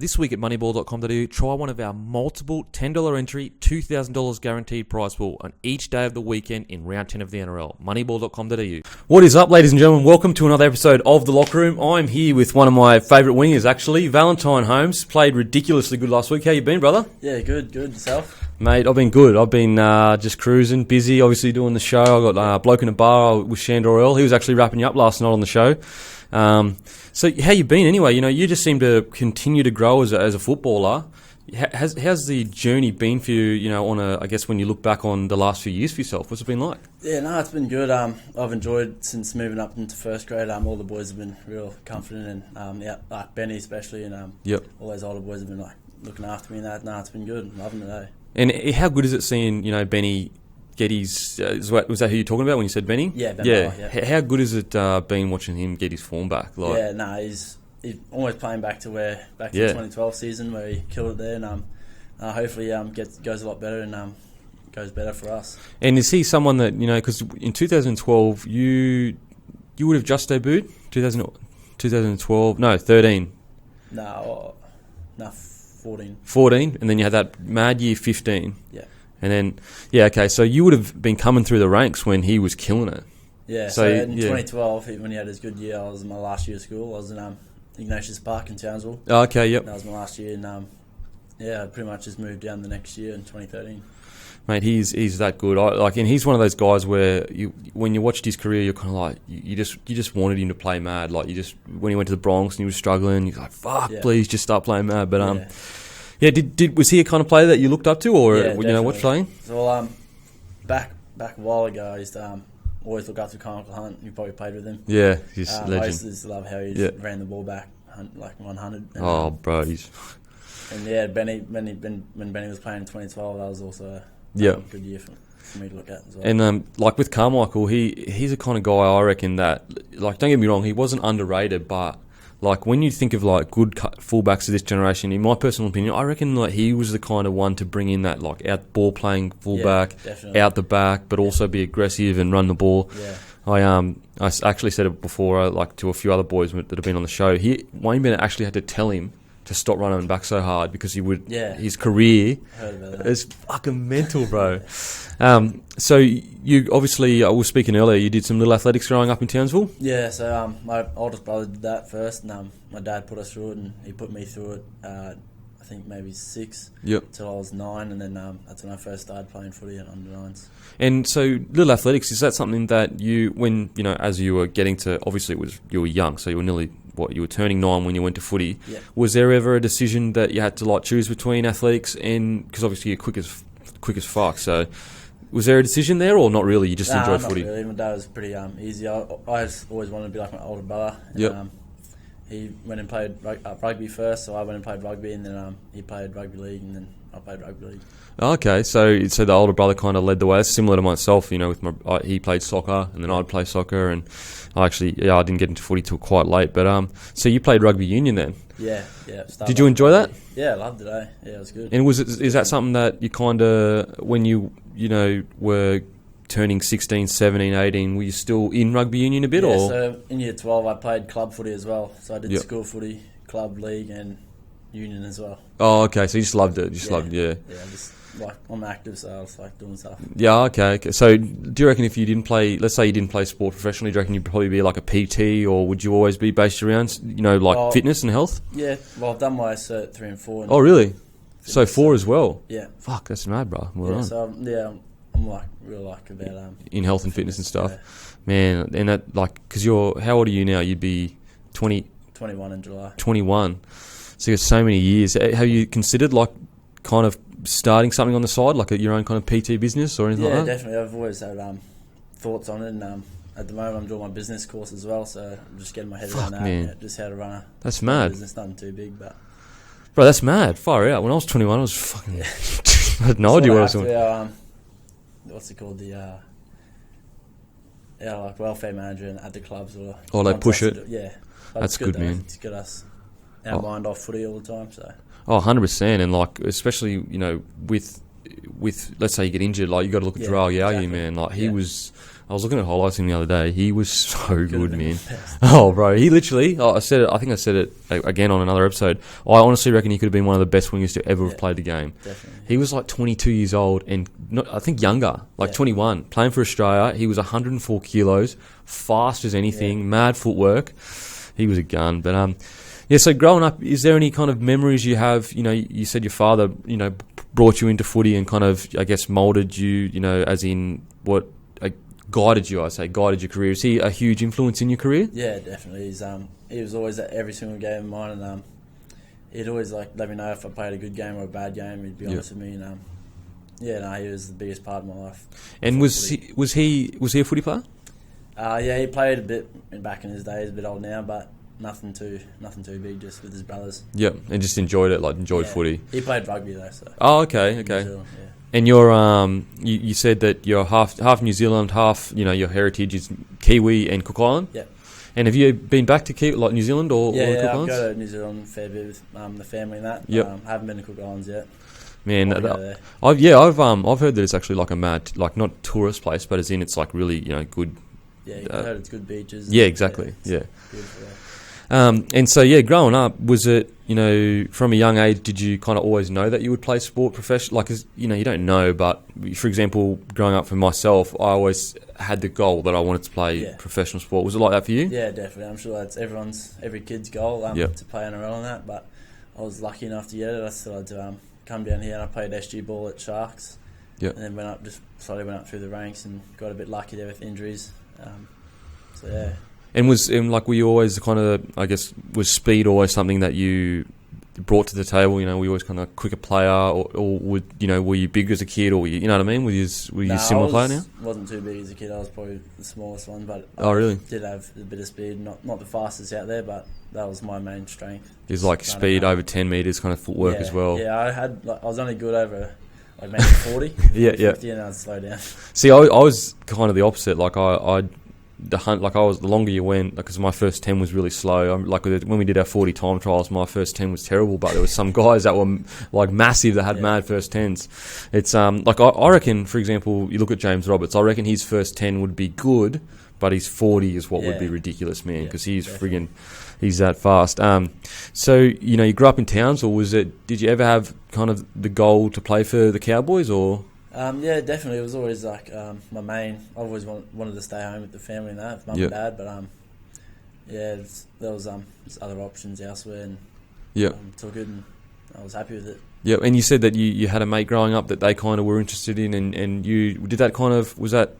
This week at moneyball.com.au, try one of our multiple $10 entry, $2,000 guaranteed prize pool on each day of the weekend in round 10 of the NRL. Moneyball.com.au. What is up, ladies and gentlemen? Welcome to another episode of The Locker Room. I'm here with one of my favourite wingers, actually, Valentine Holmes. Played ridiculously good last week. How you been, brother? Yeah, good. Yourself? Mate, I've been good. I've been just cruising, busy, obviously doing the show. I got a bloke in a bar with Shandor Earl. He was actually wrapping you up last night on the show. So how you been anyway? You know, you just seem to continue to grow as a footballer. How's the journey been for you, you know, I guess when you look back on the last few years for yourself? What's it been like? Yeah, no, it's been good. I've enjoyed since moving up into first grade. All the boys have been real confident and, like Benny especially, and all those older boys have been like looking after me and that. No, it's been good. I'm loving it, eh? And how good is it seeing, you know, Benny get his... was that who you're talking about when you said Benny? Yeah, Ben. Yeah. How good is it been watching him get his form back? Like, yeah, no, he's almost playing back to the 2012 season where he killed it there, and hopefully goes a lot better and goes better for us. And is he someone that, you know, because in 2012 you would have just debuted? 2012? No, 13. No, 14. 14, and then you had that mad year 15. Yeah. And then, okay, so you would have been coming through the ranks when he was killing it. Yeah, so in 2012, when he had his good year, I was in my last year of school. I was in Ignatius Park in Townsville. Oh, okay, yep. That was my last year, and I pretty much just moved down the next year in 2013. Mate, he's that good. And he's one of those guys where when you watched his career, you're kind of like you just wanted him to play mad. Like when he went to the Bronx and he was struggling, you're like, fuck, please just start playing mad. But was he a kind of player that you looked up to, or you know, watch playing? So back a while ago, I used to always look up to Michael Hunt. You probably played with him. Yeah, he's a legend. I used to love how he ran the ball back like 100. And, bro, he's... And Benny, when Benny was playing in 2012, that was also a good year for me to look at as well. And with Carmichael, he's the kind of guy I reckon that, like, don't get me wrong, he wasn't underrated, but like when you think of like good fullbacks of this generation, in my personal opinion, I reckon like he was the kind of one to bring in that like out ball playing fullback, out the back, but also be aggressive and run the ball. Yeah. I actually said it before, like to a few other boys that have been on the show. Wayne Bennett actually had to tell him to stop running back so hard because he would. Yeah. His career is fucking mental, bro. So you obviously, I was speaking earlier, you did some little athletics growing up in Townsville? Yeah, so my oldest brother did that first, and my dad put us through it, and he put me through it, I think maybe 6 till I was 9, and then that's when I first started playing footy at under 9s. And so little athletics, is that something that you, when, you know, as you were getting to, obviously you were young, so you were nearly, you were turning 9 when you went to footy. Yeah. Was there ever a decision that you had to like choose between athletics and, because obviously you're quick as fuck, so was there a decision there or not really? You just enjoyed footy? Not really. My dad was pretty easy. I just always wanted to be like my older brother. Yep. He went and played rugby first, so I went and played rugby, and then he played rugby league, and then I played rugby league. Okay, so the older brother kind of led the way. It's similar to myself, you know. He played soccer, and then I'd play soccer, and I didn't get into footy till quite late. But so you played rugby union then? Yeah. Did you enjoy that? Yeah, I loved it. Yeah, it was good. And is that something that you kind of, when you know were turning 16, 17, 18, were you still in rugby union a bit? Yeah, so in year 12 I played club footy as well. So I did school footy, club league and union as well. Oh, okay, so you just loved it. Yeah, just like I'm active, so I was like doing stuff. Yeah, okay. So do you reckon if you didn't play, let's say you didn't play sport professionally, do you reckon you'd probably be like a PT, or would you always be based around, you know, like fitness and health? Yeah, well I've done my cert 3 and 4. Oh really? So 4 as well? Yeah. Fuck, that's mad, bro. So I'm like real like about in health and fitness and stuff. Yeah. Man, and that like, because how old are you now? You'd be 21 in July. 21. So you got so many years. Have you considered like kind of starting something on the side, like your own kind of PT business or anything like that? Yeah, definitely. I've always had thoughts on it, and at the moment I'm doing my business course as well, so I'm just getting my head around that. Yeah, just how to run that's mad. Business, nothing too big, but bro, that's mad. Far out. When I was 21, I was fucking. I had no idea what I was doing. What's it called? The like welfare manager at the clubs, or they push it. Yeah, that's good, man. It's get us our mind off footy all the time. So 100%, and like especially, you know, with let's say you get injured, like you got to look at Jarrell Yao, man. Like he was. I was looking at highlights him the other day. He was so good, man. Oh, bro, he literally. I said it. I think I said it again on another episode. I honestly reckon he could have been one of the best wingers to ever have played the game. Definitely. He was like 22 years old and I think younger, like 21, playing for Australia. He was 104 kilos, fast as anything, mad footwork. He was a gun. But so growing up, is there any kind of memories you have? You know, you said your father, you know, brought you into footy and kind of, I guess, moulded you. You know, as in what. Guided your career. Is he a huge influence in your career? Yeah, definitely. He was always at every single game of mine, and he'd always like let me know if I played a good game or a bad game. He'd be honest with me, and he was the biggest part of my life. And was he a footy player? He played a bit back in his day. He's a bit old now, but nothing too big. Just with his brothers. Yep, and just enjoyed footy. He played rugby though. So. Oh, okay. Zealand, And you're you said that you're half New Zealand, half your heritage is Kiwi and Cook Island. Yeah. And have you been back to New Zealand or the Cook Islands? I've go to New Zealand a fair bit with the family and that. Yep. I haven't been to Cook Islands yet. Man, I've heard that it's actually like a mad, like not tourist place, but as in it's like really good. Yeah, I heard it's good beaches. Yeah, exactly. Yeah. Beautiful. And so growing up, was it from a young age? Did you kind of always know that you would play sport professionally? Like, you don't know, but for example, growing up for myself, I always had the goal that I wanted to play professional sport. Was it like that for you? Yeah, definitely. I'm sure that's every kid's goal to play NRL and that. But I was lucky enough to get it. I started to come down here and I played SG ball at Sharks. Yep. And then slowly went up through the ranks and got a bit lucky there with injuries. So yeah. And were you always kind of, I guess, was speed always something that you brought to the table? Were you always kind of a quicker player, or were you big as a kid, or were you know what I mean? Were you similar player now? I wasn't too big as a kid. I was probably the smallest one, but really? I did have a bit of speed. Not the fastest out there, but that was my main strength. Is like speed over 10 metres, kind of footwork as well. Yeah, I was only good over maybe 40, 50, and I'd slow down. See, I was kind of the opposite. Like the longer you went, because my first 10 was really slow. When we did our 40 time trials, my first 10 was terrible, but there was some guys that were like massive that had mad first 10s. It's I reckon, for example, you look at James Roberts. I reckon his first 10 would be good, but his 40 is what would be ridiculous, man, because he's friggin', he's that fast. So you grew up in Towns, or did you ever have kind of the goal to play for the Cowboys, or? Yeah, definitely. It was always my main. I always wanted to stay home with the family and that, with mum and dad. But there was other options elsewhere, and took it, and I was happy with it. Yeah, and you said that you had a mate growing up that they kind of were interested in, and you did that kind of, was that,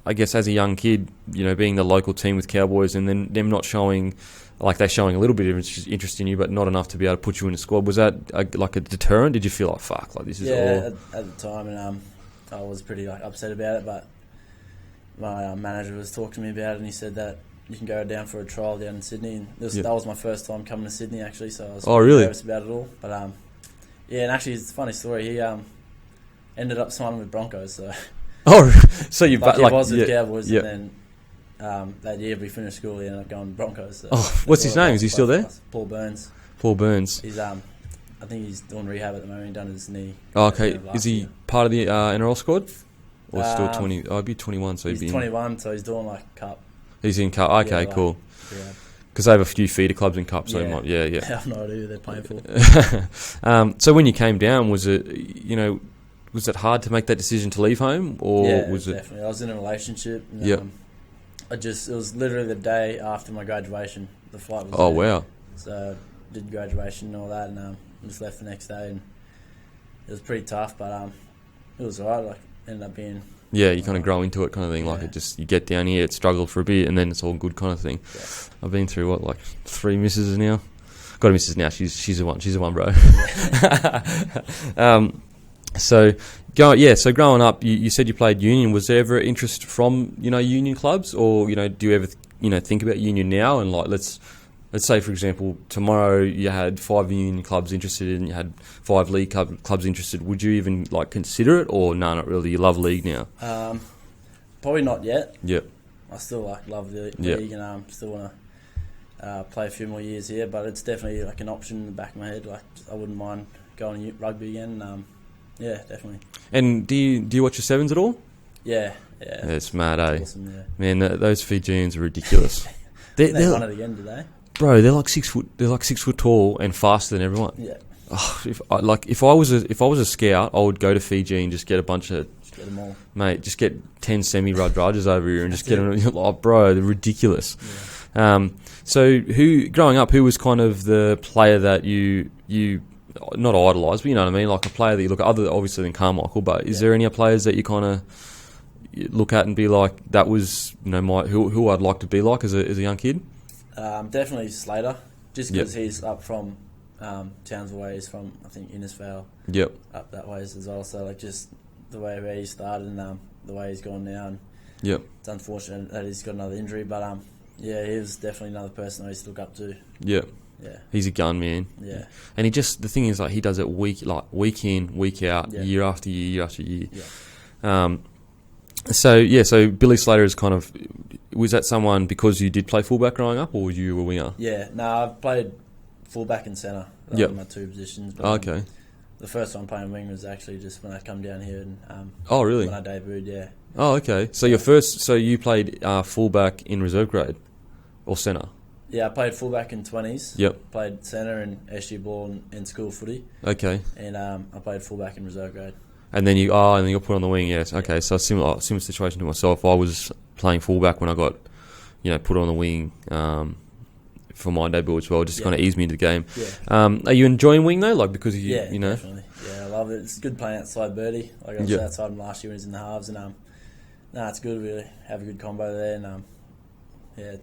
I guess, as a young kid, being the local team with Cowboys, and then them not showing. Like they're showing a little bit of interest in you, but not enough to be able to put you in a squad. Was that a deterrent? Did you feel like, fuck, like this is all? Yeah, at the time, and I was pretty upset about it. But my manager was talking to me about it, and he said that you can go down for a trial down in Sydney. And that was my first time coming to Sydney, actually. So I was nervous about it all. But and actually, it's a funny story. He ended up signing with Broncos. So so you he was with Cowboys, and then. That year we finished school, he ended up going to Broncos. So what's his name? Is he still there? Paul Burns. Paul Burns. He's I think he's doing rehab at the moment. He done his knee. Oh, okay. Is he part of the NRL squad? Or still 20? I'd be 21, so he's 21, so he's doing cup. He's in cup. Okay, cool. Yeah. Because they have a few feeder clubs in cup, so I have no idea who they're playing for. So when you came down, was it was it hard to make that decision to leave home, or was it? Definitely. I was in a relationship. And, it was literally the day after my graduation. The flight was there. Wow. So I did graduation and all that, and just left the next day, and it was pretty tough, but it was alright. Ended up being. Yeah, you kind of grow into it, kind of thing. Like you get down here, it struggled for a bit, and then it's all good, kind of thing. Yeah. I've been through 3 misses now. Got a missus now. She's the one. She's the one, bro. So growing up, you said you played union. Was there ever interest from union clubs, or do you ever think about union now? And let's say, for example, tomorrow you had 5 union clubs interested, and you had 5 league clubs interested. Would you even consider it, or no, not really? You love league now? Probably not yet. Yep. I still love the league, and still want to play a few more years here. But it's definitely an option in the back of my head. I wouldn't mind going to rugby again. Yeah, definitely. And do you watch your sevens at all? Yeah. It's mad, eh? Awesome, yeah. Man, those Fijians are ridiculous. They won it again, did they? Bro, they're like 6 foot. They're like 6 foot tall and faster than everyone. Yeah. Oh, if I was a scout, I would go to Fiji and just get a bunch of. Just get them all. Mate, just get 10 semi-rudges over here and just get them. Oh, bro, they're ridiculous. Yeah. So, growing up, who was kind of the player that you not idolised, but you know what I mean, like a player that you look at, other obviously than Carmichael, but is there any other players that you kind of look at and be like, that was, you know, who I'd like to be like as a young kid? Definitely Slater, just because he's up from Townsville way. He's from, I think, Innisfail. Yep. Up that way as well. So, like, just the way where he started and the way he's gone now. And yep. It's unfortunate that he's got another injury, but he was definitely another person I used to look up to. Yep. Yeah. He's a gun, man. Yeah. And the thing is, like, he does it week in, week out, year after year after year. Yeah. So Billy Slater is kind of, was that someone because you did play fullback growing up, or were you a winger? Yeah. No, I've played fullback and centre. Those are my two positions. But, okay. The first time playing wing was actually just when I come down here and oh, really? when I debuted, yeah. Oh, okay. So you played fullback in reserve grade or centre? Yeah, I played fullback in 20s. Yep. Played centre in SG ball and school footy. Okay. And I played fullback in reserve grade. And then you got put on the wing, yes. Okay, so similar situation to myself. I was playing fullback when I got, put on the wing for my debut as well. Just kind of eased me into the game. Yeah. Are you enjoying wing though? Like because you know. Definitely. Yeah, I love it. It's good playing outside Birdie. Like I was outside him last year when he was in the halves, and it's good. Really have a good combo there, and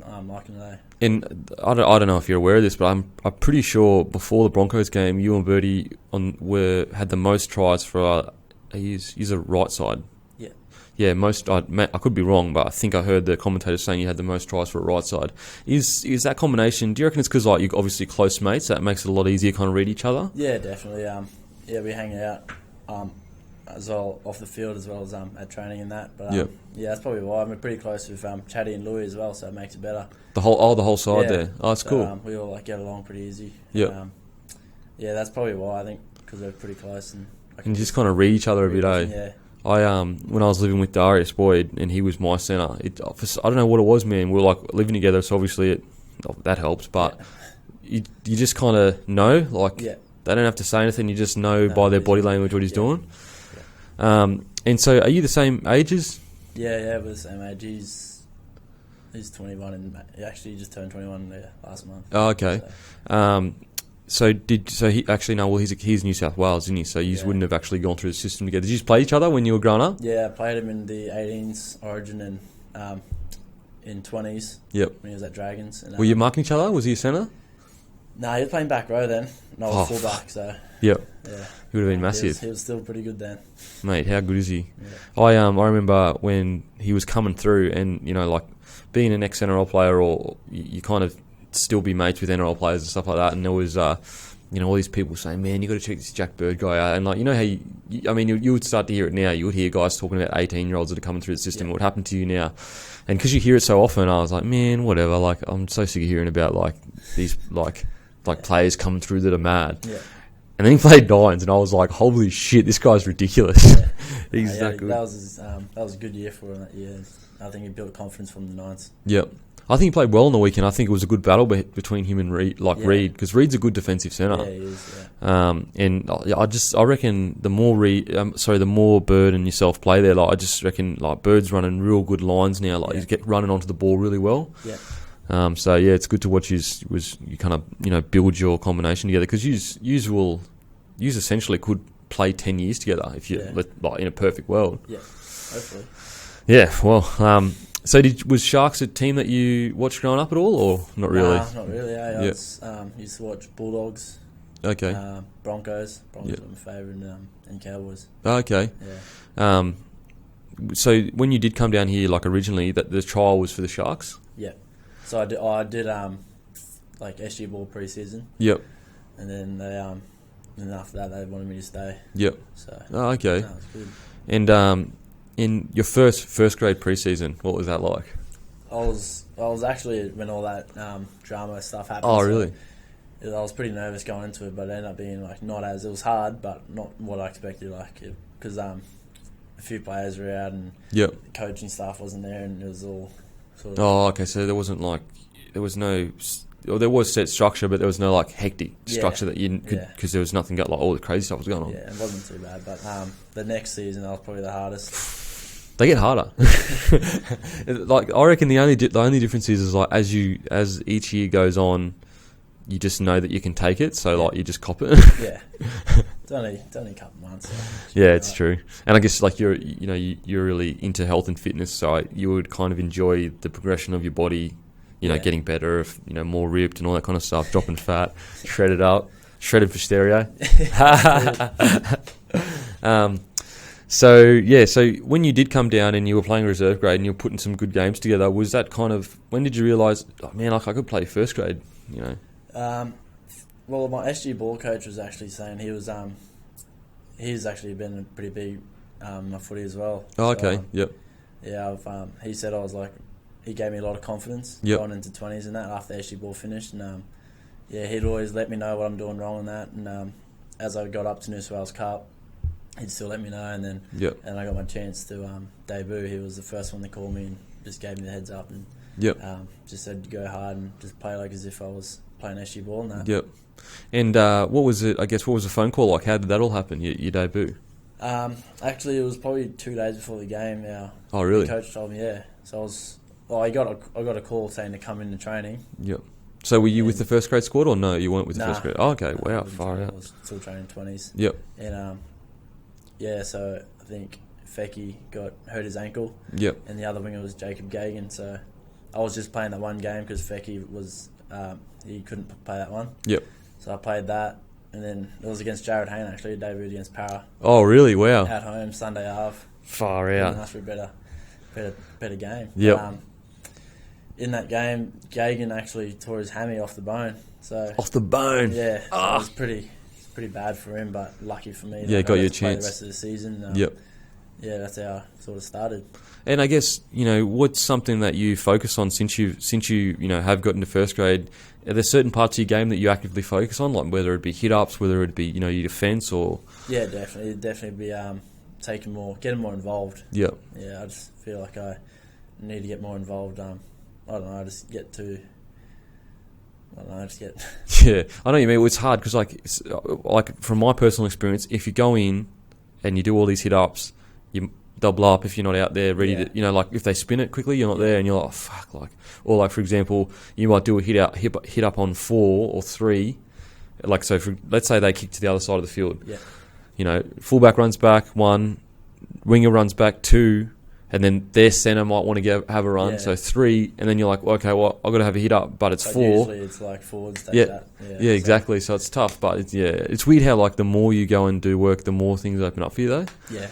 I'm liking it. And I don't know if you're aware of this, but I'm pretty sure before the Broncos game, you and Birdie had the most tries for. He's a right side. Yeah. Yeah, I could be wrong, but I think I heard the commentator saying you had the most tries for a right side. Is that combination? Do you reckon it's because like you're obviously close mates that makes it a lot easier to kind of read each other? Yeah, definitely. We hang out as well off the field as well as at training and that. But that's probably why I'm pretty close with Chatty and Louis as well, so it makes it better. The whole side there. Oh, that's cool. We all get along pretty easy. Yeah. That's probably why I think because we're pretty close and you just kind of read each other every day. Yeah. When I was living with Darius Boyd and he was my centre, I don't know what it was, man. We were like living together, so obviously that helps. But you just kind of know, like they don't have to say anything. You just know by their body language what he's doing. Yeah. And so, are you the same ages? Yeah, we're the same age. He's 21 and he actually just turned 21 last month. Oh, okay. So he actually no? Well, he's New South Wales, isn't he? So you wouldn't have actually gone through the system together. Did you just play each other when you were growing up? Yeah, I played him in the 18s Origin and in 20s. Yep. When he was at Dragons. And, were you marking each other? Was he a centre? No, he was playing back row then. No, I was fullback. So. Yep. Yeah. He would have been massive. He was still pretty good then. Mate, how good is he? Yeah. I remember when he was coming through, and like being an ex-NRL player, or you kind of still be mates with NRL players and stuff like that, and there was all these people saying, man, you got to check this Jack Bird guy out, and like how you would start to hear it now. You would hear guys talking about 18-year-olds that are coming through the system. What happened to you now? And because you hear it so often, I was like, man, whatever. Like, I'm so sick of hearing about like these like players coming through that are mad. Yeah. And then he played Dines, and I was like, holy shit, this guy's ridiculous. Yeah. He's that good. That was a good year for him that year. I think he built confidence from the Nines. Yep. I think he played well on the weekend. I think it was a good battle between him and Reed, Reed, because Reed's a good defensive centre. Yeah, he is. Yeah. And I reckon the more Bird and yourself play there, I just reckon Bird's running real good lines now. He's running onto the ball really well. Yeah. It's good to watch you kind of build your combination together, because you essentially could play 10 years together if you in a perfect world. Yeah, hopefully. Yeah, well. So was Sharks a team that you watched growing up at all, or not really? Nah, not really. I used to watch Bulldogs. Okay. Broncos. Broncos were my favourite, and Cowboys. Okay. Yeah. So when you did come down here, originally, that the trial was for the Sharks? Yeah. So I did like SG ball pre-season. Yep. And then and after that they wanted me to stay. Yep. So. Oh, okay. No, it's good. And in your first grade pre-season, what was that like? I was actually when all that drama stuff happened. Oh, really? I was pretty nervous going into it, but it ended up being not as it was hard, but not what I expected. Because a few players were out and Yep. the coaching staff wasn't there, and it was all sort of... Oh, okay. So there wasn't like, there was no, or there was set structure, but there was no like hectic structure that you could, because there was nothing got like all the crazy stuff was going on. Yeah, it wasn't too bad, but the next season that was probably the hardest. They get harder. Like I reckon the only difference is like as each year goes on, you just know that you can take it, so like you just cop it. Yeah, it's only a couple months. So yeah, it's true. And I guess like you're really into health and fitness, so you would kind of enjoy the progression of your body, getting better, more ripped and all that kind of stuff, dropping fat, shredded for stereo. So when you did come down and you were playing reserve grade and you were putting some good games together, was that kind of, when did you realise, oh man, like I could play first grade, Well, my SG ball coach was actually saying he's actually been pretty big my footy as well. Oh, okay, yep. Yeah, he said he gave me a lot of confidence going into 20s and that after SG ball finished, and he'd always let me know what I'm doing wrong in that, and as I got up to New South Wales Cup, he'd still let me know, and then and I got my chance to debut. He was the first one to call me and just gave me the heads up and just said go hard and just play like as if I was playing SG ball and that. Yep. And what was it? I guess what was the phone call like? How did that all happen? Your debut? Actually, it was probably 2 days before the game. Yeah. Oh, really? The coach told me. Yeah. So I got a call saying to come into training. Yep. So were you with the first grade squad or no? You weren't with the first grade. Oh, okay. Wow. Far out. I was still training 20s. Yep. And so I think Fecky hurt his ankle. Yep. And the other winger was Jacob Gagan. So I was just playing that one game because Fecky was he couldn't play that one. Yep. So I played that, and then it was against Jared Hayne actually. Debuted against Para. Oh, really? Wow. At home, Sunday half. Far out. Asked for a better game. Yep. In that game, Gagan actually tore his hammy off the bone. So off the bone. Yeah. So it was pretty bad for him, but lucky for me. Yeah, got your chance. Play the rest of the season. Yep. Yeah, that's how I sort of started. And I guess what's something that you focus on since you have gotten to first grade. Are there certain parts of your game that you actively focus on, like whether it be hit ups, whether it be your defence, or? Yeah, definitely. It'd definitely be getting more involved. Yeah. Yeah, I just feel like I need to get more involved. I don't know. Yeah, I know what you mean. It's hard because like from my personal experience, if you go in and you do all these hit ups, they'll blow up if you're not out there ready to, like if they spin it quickly, you're not there and you're like, oh, fuck, like, or like for example, you might do a hit up on 4 or 3, like so. Let's say they kick to the other side of the field. Yeah. Fullback runs back 1, winger runs back 2, and then their centre might want to have a run, so 3, and then you're like, okay, well, I've got to have a hit up, but it's 4. Usually it's like forwards take that. Yeah, exactly. So it's tough, but it's weird how like the more you go and do work, the more things open up for you though. Yeah.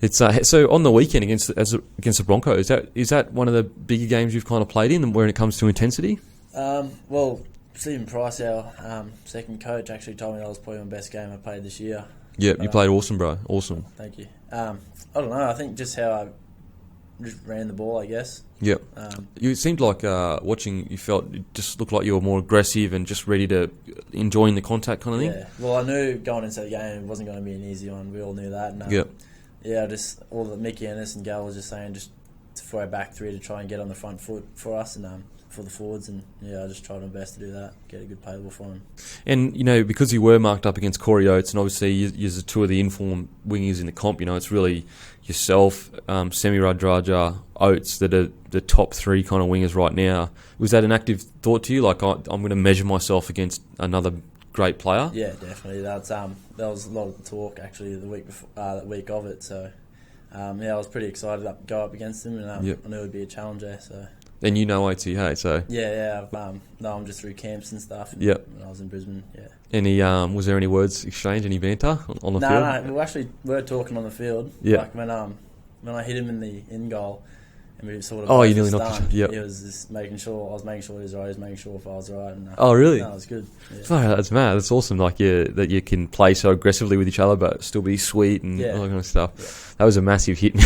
It's so on the weekend against the Broncos. Is that one of the bigger games you've kind of played in, when it comes to intensity? Well, Stephen Price, our second coach, actually told me that was probably my best game I played this year. Yeah, you played awesome, bro. Awesome. Thank you. I don't know. I think just how I just ran the ball, I guess. Yep. You seemed like watching. You felt it just looked like you were more aggressive and just ready to enjoying the contact kind of thing. Yeah. Well, I knew going into the game it wasn't going to be an easy one. We all knew that. And, yep. Yeah, just all the Mickey Ennis and Gal was just saying just for our back three to try and get on the front foot for us and for the forwards, and I just tried my best to do that, get a good play ball for him. And because you were marked up against Corey Oates, and obviously you're the two of the informed wingers in the comp, it's really yourself, Semi Radraja, Oates that are the top 3 kind of wingers right now. Was that an active thought to you? Like I'm going to measure myself against another great player? Yeah, definitely. That was a lot of talk actually the week before, that week of it. So I was pretty excited to go up against him, and I knew it would be a challenge. So. And Oates, hey? So. Yeah. No, I'm just through camps and stuff. Yep. When I was in Brisbane. Yeah. Any was there any words exchanged? Any banter on the field? No. We actually were talking on the field. Yeah. Like when I hit him in the in goal. And we sort of you nearly knocked him. Yep. He was just making sure. I was making sure he was right. He was making sure if I was right. And, oh, really? No, it was good. Yeah. Oh, that's mad. That's awesome. Like that you can play so aggressively with each other, but still be sweet and all that kind of stuff. Yeah. That was a massive hit.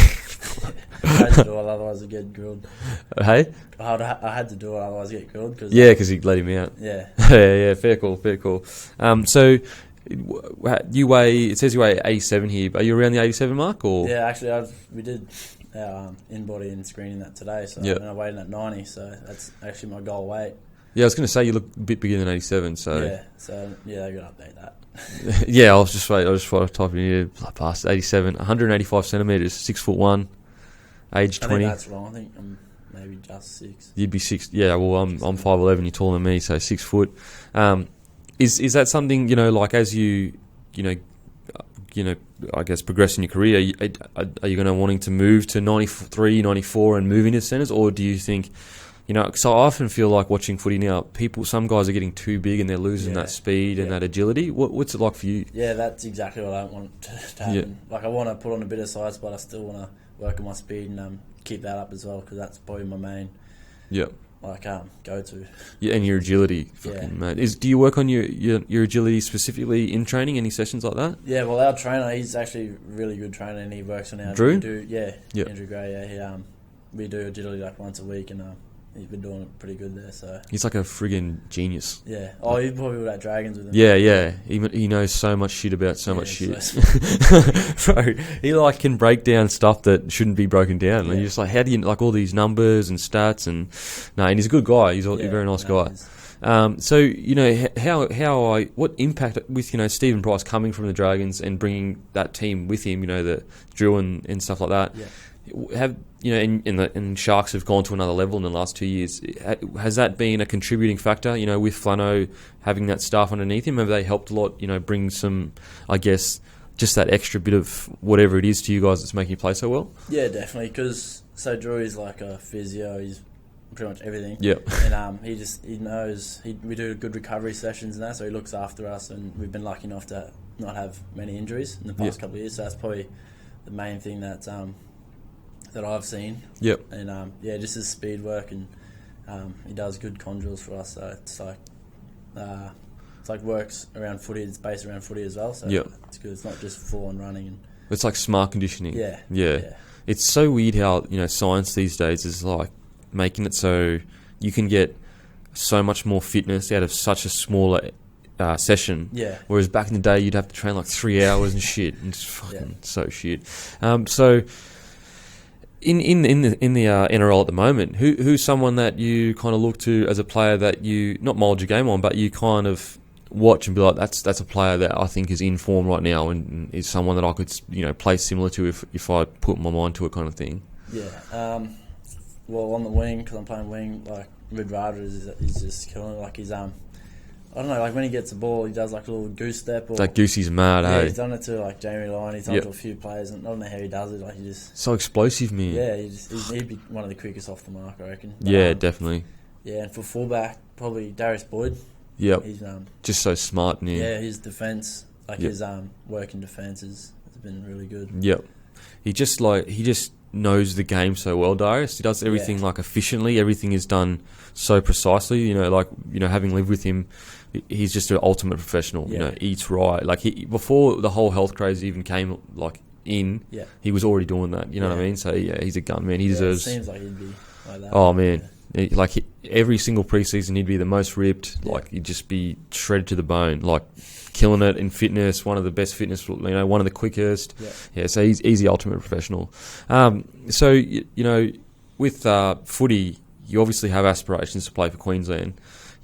I had to do it, otherwise I'd get grilled. Hey? I had to do it, otherwise I'd get grilled. Because he let him out. Yeah. Yeah. Fair call. So, You weigh. It says you weigh 87 here. Are you around the 87 mark or? Yeah, actually, we did our in-body and screening that today, so I weighed in at 90, so that's actually my goal weight. Yeah, I was going to say you look a bit bigger than 87, so... Yeah, they got to update that. Yeah, I was just typing here, past 87, 185 centimetres, 6'1", age 20. I think that's wrong, I think I'm maybe just 6. You'd be 6, yeah, well, I'm 5'11", you're taller than me, so 6 foot. Is that something, like as you I guess progress in your career, are you going to wanting to move to 93, 94 and move into centres, or do you think... so I often feel like watching footy now, some guys are getting too big and they're losing that speed and that agility. What's it like for you? Yeah, that's exactly what I want to happen. Yeah. Like, I want to put on a bit of size, but I still want to work on my speed and keep that up as well, because that's probably my main go-to. Yeah, and your agility. Mate. Do you work on your agility specifically in training, any sessions like that? Yeah, well, our trainer, he's actually a really good trainer, and he works on our... Drew? Andrew Gray, yeah. We do agility like once a week, and... he's been doing it pretty good there, so... He's like a friggin' genius. Yeah. Oh, he probably would have Dragons with him. Yeah. He knows so much shit about so much shit. Bro, he can break down stuff that shouldn't be broken down. Yeah. And you're just like, how do you... all these numbers and stats and... No, and he's a good guy. He's a very nice guy. So, what impact with, Stephen Price coming from the Dragons and bringing that team with him, the Drew and stuff like that... Yeah. And Sharks have gone to another level in the last 2 years. Has that been a contributing factor? With Flano having that staff underneath him, have they helped a lot? Bring some, I guess, just that extra bit of whatever it is to you guys that's making you play so well. Yeah, definitely. Because Drew is like a physio. He's pretty much everything. Yeah. And he knows we do good recovery sessions and that, so he looks after us. And we've been lucky enough to not have many injuries in the past couple of years. So that's probably the main thing that I've seen. Yep. And just his speed work, and he does good conjures for us. So it's like works around footy. It's based around footy as well. So it's good. It's not just full on running. And it's like smart conditioning. Yeah. It's so weird how science these days is like making it so you can get so much more fitness out of such a smaller session. Yeah. Whereas back in the day, you'd have to train like 3 hours and shit. And it's fucking so shit. So. In the NRL at the moment, who's someone that you kind of look to as a player that you not mould your game on, but you kind of watch and be like, that's a player that I think is in form right now and is someone that I could play similar to if I put my mind to it, kind of thing. Yeah. Well, on the wing, because I'm playing wing, like Rid Rogers is just killing it. Like he's I don't know, like when he gets the ball, he does like a little goose step. That Goosey's mad, yeah, hey? He's done it to like Jamie Lyon, he's done it to a few players, and I don't know how he does it. Like he just so explosive, man. Yeah, he'd be one of the quickest off the mark, I reckon. But, yeah, definitely. Yeah, and for fullback, probably Darius Boyd. Yep. He's just so smart, man. Yeah, his defence, his work in defence has been really good. Yep. He just knows the game so well, Darius. He does everything efficiently. Everything is done so precisely. Having lived with him, he's just an ultimate professional. Eats right. Like before the whole health craze even came in, he was already doing that. You know what I mean? So he's a gun man. He deserves. It seems like he'd be like that. Oh man. Yeah. Every single preseason, he'd be the most ripped. He'd just be shredded to the bone. Killing it in fitness, one of the best fitness, one of the quickest. So he's the ultimate professional. So with footy, you obviously have aspirations to play for Queensland.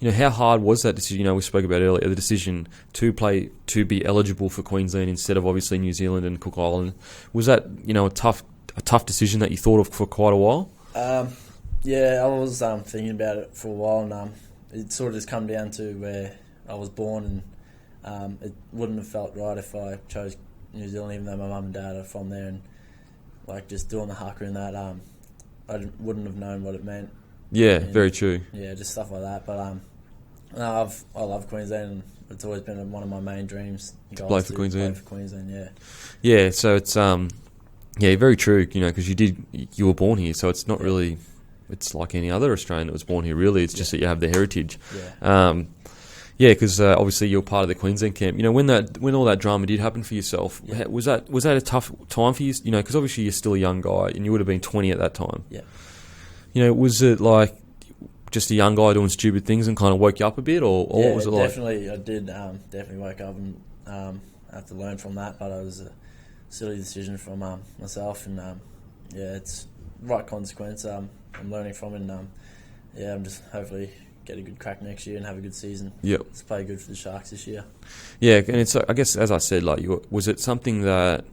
How hard was that decision? We spoke about earlier, the decision to be eligible for Queensland instead of obviously New Zealand and Cook Island. Was that a tough decision that you thought of for quite a while? Yeah, I was thinking about it for a while, and it sort of just come down to where I was born, and it wouldn't have felt right if I chose New Zealand, even though my mum and dad are from there, and just doing the haka and that, I wouldn't have known what it meant. Yeah, very true. Yeah, just stuff like that. But I love Queensland, and it's always been one of my main dreams. To play for Queensland. Play for Queensland, yeah. Yeah, so it's very true. Because you were born here, so it's not really. It's like any other Australian that was born here. Really, it's just that you have the heritage. Yeah. Because obviously you're part of the Queensland camp. When all that drama did happen for yourself, was that a tough time for you? Because obviously you're still a young guy, and you would have been 20 at that time. Yeah. Was it like just a young guy doing stupid things and kind of woke you up a bit, or what was it like? Definitely. I did definitely wake up and I have to learn from that, but it was a silly decision from myself, and it's the right consequence. I'm learning from it, and I'm just hopefully get a good crack next year and have a good season. Yep. Let's play good for the Sharks this year. Yeah, and it's, I guess, as I said, like, was it something that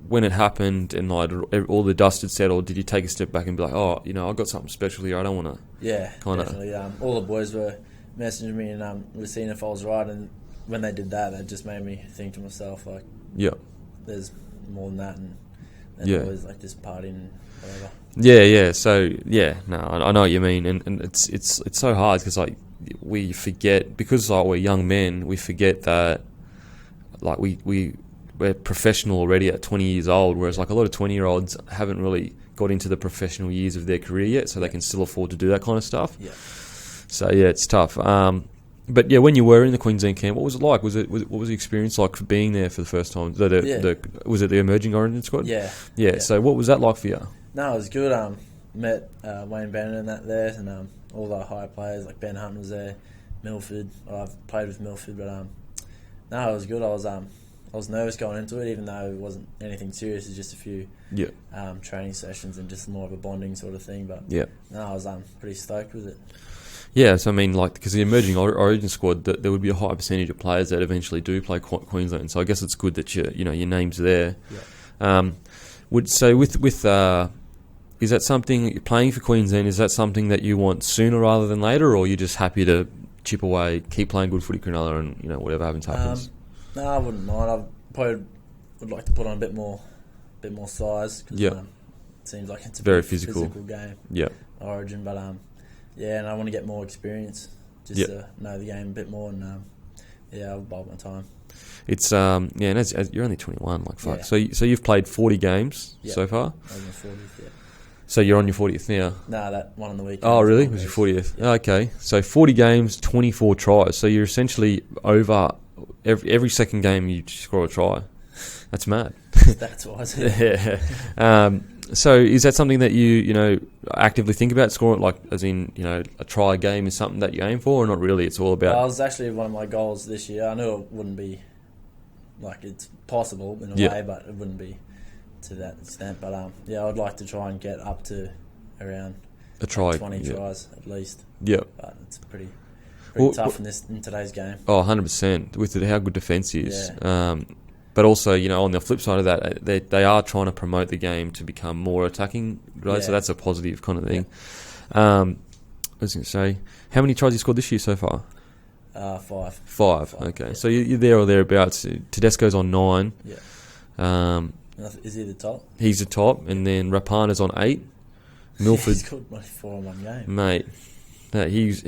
when it happened and like all the dust had settled, did you take a step back and be like, oh, I got something special here, I don't want to? Yeah, definitely. All the boys were messaging me and were seeing if I was right, and when they did that, it just made me think to myself, like, there's more than that, and always like this partying and whatever. Yeah. So I know what you mean, and it's so hard because like we forget, because like we're young men, we forget that like we're professional already at 20 years old, whereas like a lot of 20-year-olds haven't really got into the professional years of their career yet, so they can still afford to do that kind of stuff. Yeah. So it's tough. But yeah, when you were in the Queensland camp, what was it like? What was the experience like for being there for the first time? Was it the emerging Origin squad? Yeah. So what was that like for you? No, it was good. Met Wayne Bennett and that there, and all the high players like Ben Hunt was there, Milford. I've played with Milford, but no, it was good. I was nervous going into it, even though it wasn't anything serious. It's just a few training sessions and just more of a bonding sort of thing. But no, I was pretty stoked with it. Yeah, so I mean, like, because the emerging Origin squad, there would be a high percentage of players that eventually do play Queensland. So I guess it's good that your name's there. Yeah. Is that something, playing for Queensland, is that something that you want sooner rather than later, or are you just happy to chip away, keep playing good footy Cronulla, and whatever happens? No, I wouldn't mind. I probably would like to put on a bit more size. Cause, it seems like it's a very physical game. Yeah. Origin, but and I want to get more experience just to know the game a bit more, and I'll bide my time. It's and as you're only 21, like fuck. Yeah. So you've played 40 games so far. I was on 40th, So you're on your 40th now? No, that one on the weekend. Oh, really? It was your 40th? Yeah. Okay. So 40 games, 24 tries. So you're essentially over every second game you score a try. That's mad. That's wise. Yeah. So is that something that you actively think about scoring, like as in a try game is something that you aim for, or not really? It's all about. Well, it was actually one of my goals this year. I knew it wouldn't be like it's possible in a way, but it wouldn't be to that extent. But I'd like to try and get up to around a try, 20 tries at least. Yeah, but it's pretty tough in today's game. Oh, 100% with how good defence is. Yeah. But also, on the flip side of that, they are trying to promote the game to become more attacking, right? Yeah. So that's a positive kind of thing. Yeah. I was going to say, how many tries you scored this year so far? 5. 5. Okay, yeah. So you're there or thereabouts. Tedesco's on 9. Yeah. Is he the top? He's the top, and then Rapana's on 8. Milford. He's scored 4 in one game, mate. No, he's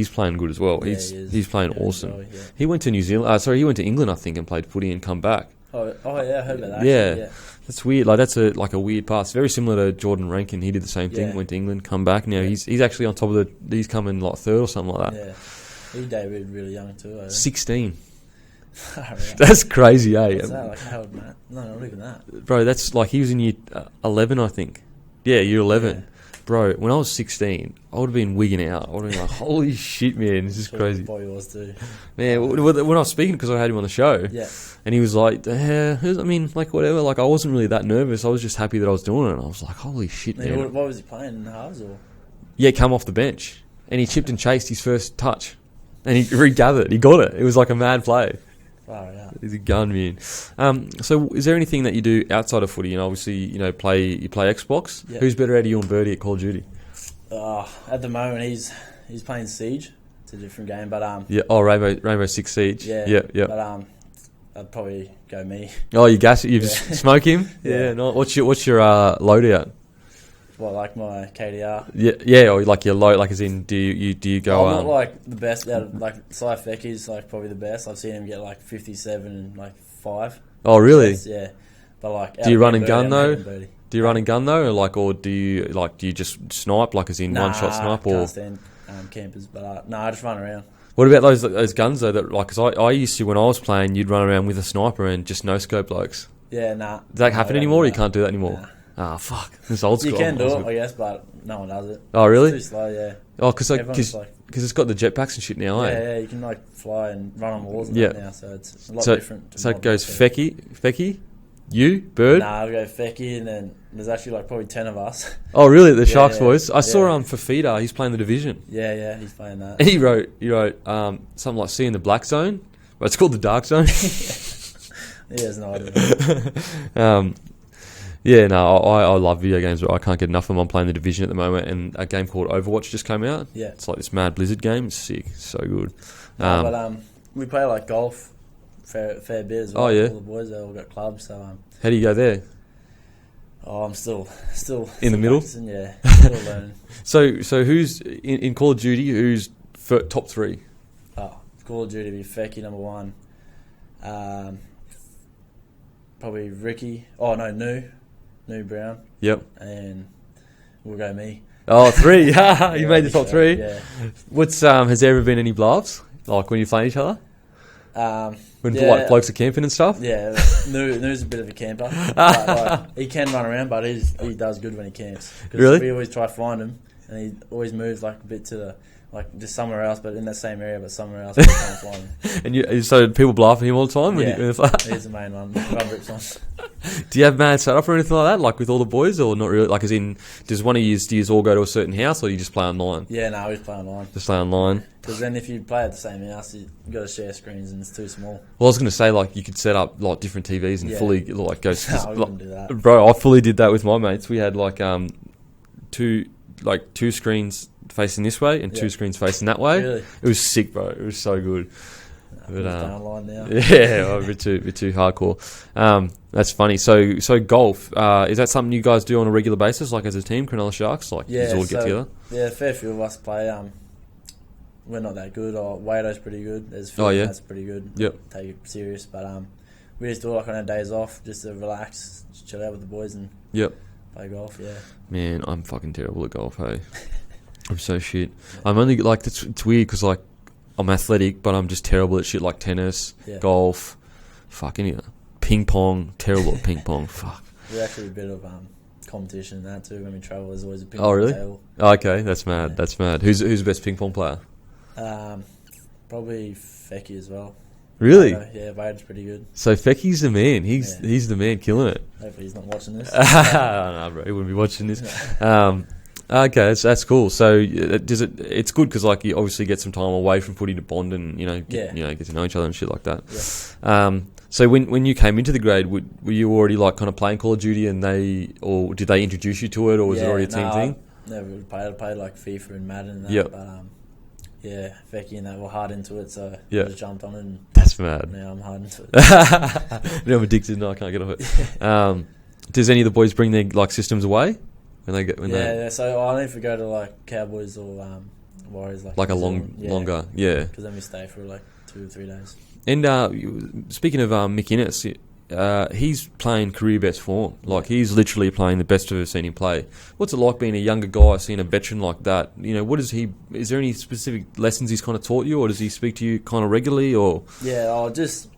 playing good as well. Yeah, he's playing awesome. Well, yeah. He went to New Zealand. He went to England, I think, and played footy and come back. Oh yeah, I heard about that. Yeah, that's weird. Like that's a weird pass. Very similar to Jordan Rankin. He did the same thing. Went to England, come back. Now he's actually on top of he's coming like 3rd or something like that. Yeah, he debuted really young too. 16. That's crazy, eh? What's that? Like how old, Matt? No, not even that. Bro, that's like he was in year 11, I think. Yeah, year 11. Yeah. Bro, when I was 16, I would have been wigging out. I would have been like, holy shit, man, this is crazy. Probably was too. Man, when I was speaking, because I had him on the show, and he was like, whatever. Like, I wasn't really that nervous. I was just happy that I was doing it. And I was like, holy shit, man. What was he playing, in the halves or? Yeah, come off the bench. And he chipped and chased his first touch. And he regathered. He got it. It was like a mad play. Wow, yeah. He's a gun, man. So is there anything that you do outside of footy? Obviously, you play Xbox. Yep. Who's better at you and Birdie at Call of Duty? At the moment, he's playing Siege. It's a different game, but Rainbow Six Siege. Yeah. But I'd probably go me. Oh, you gas it? You smoke him? Yeah. No. What's your loadout? What, like my KDR? Yeah, or like your load, like as in, do you go? I'm not like the best out of, like Saif Vecchi's like probably the best. I've seen him get like 57 and like 5. Oh, really? Yeah, but like. Do you run and gun though? Do you run and gun though, or do you just snipe, like as in one shot snipe, or? Can't stand campers, but I just run around. What about those guns though? That like, cause I used to, when I was playing, you'd run around with a sniper and just no scope blokes. Yeah, nah. Does that happen anymore? Or you can't do that anymore? Nah. Ah, fuck. This old school. You can do it, I guess, but no one does it. Oh, really? It's too slow, yeah. Oh, because because it's got the jetpacks and shit now, eh? Yeah, you can like fly and run on walls and Yeah. that now, so it's a lot different. So it goes Fecky, you, Bird. Nah, I'll go Fecky, and then there's actually like probably 10 of us. Oh, really? The Sharks yeah, boys. I saw yeah. Fafita. He's playing the division. Yeah, he's playing that. And he wrote something like "See in the Black Zone," but it's called the Dark Zone. He has no idea. Yeah, no, I love video games. I can't get enough of them. I'm playing the Division at the moment, and a game called Overwatch just came out. Yeah, it's like this Mad Blizzard game. It's sick, so good. But we play like golf fair bit as well. Oh yeah, all the boys they all got clubs. So how do you go there? Oh, I'm still in the middle. Yeah, still learning. So who's in Call of Duty? Who's top 3? Oh, Call of Duty be Fecky number 1. Probably Ricky. Oh no, New Brown. Yep. And we'll go me. Oh, 3. You made the top 3. Yeah. What's has there ever been any blow-ups? Like when you play each other? When like blokes are camping and stuff? Yeah, New's a bit of a camper. But, like, he can run around, but he does good when he camps. Really? We always try to find him, and he always moves like a bit to the just somewhere else, but in that same area, but somewhere else. We can't find him. And so people laugh at him all the time? Yeah, he's the main one. Run rips on. Do you have mad setup or anything like that, like with all the boys, or not really? Like, as in, do you all go to a certain house, or you just play online? Yeah, no, we just play online. Just play online. Because then if you play at the same house, you got to share screens, and it's too small. Well, I was going to say, like, you could set up like different TVs and fully like go. No, we wouldn't do that. Bro, I fully did that with my mates. We had like two screens facing this way and 2 screens facing that way. Really? It was sick, bro. It was so good. But, online now. Yeah, a bit too hardcore. That's funny. So golf, is that something you guys do on a regular basis, like as a team, Cronulla Sharks? Like, you all get together? Yeah, a fair few of us play. We're not that good. Wado's pretty good. There's Phil that's pretty good. Yep. Take it serious, but we just do it like on our days off, just to relax, just chill out with the boys and play golf. Yeah. Man, I'm fucking terrible at golf. Hey, I'm so shit. I'm only like it's weird because like I'm athletic, but I'm just terrible at shit like tennis, golf, fucking ping pong. Terrible at ping pong. Fuck. We're actually a bit of competition in that too. When we travel, there's always a ping pong table. Oh, okay, that's mad. Yeah. That's mad. Who's the best ping pong player? Probably Fecky as well. Really? Vade's pretty good. So Fecky's the man. He's the man killing it. Hopefully he's not watching this. No, bro, he wouldn't be watching this. Okay, that's cool. So it's good because like you obviously get some time away from footy to bond and get to know each other and shit like that. Yeah. So when you came into the grade, were you already like kind of playing Call of Duty and did they introduce you to it, or was it already a team thing? Never played. I played like FIFA and Madden and that. But Fecky and that were hard into it, so I just jumped on it. And that's mad. Now I'm hard into it. Now I'm addicted. No, I can't get off it. Does any of the boys bring their like systems away when they get So I don't forget to like Cowboys or Warriors, like a longer, because then we stay for like 2 or 3 days. And speaking of Mick Innes, he's playing career best form. Like he's literally playing the best I've ever seen him play. What's it like being a younger guy, seeing a veteran like that? What is he? Is there any specific lessons he's kind of taught you, or does he speak to you kind of regularly, or? Yeah, just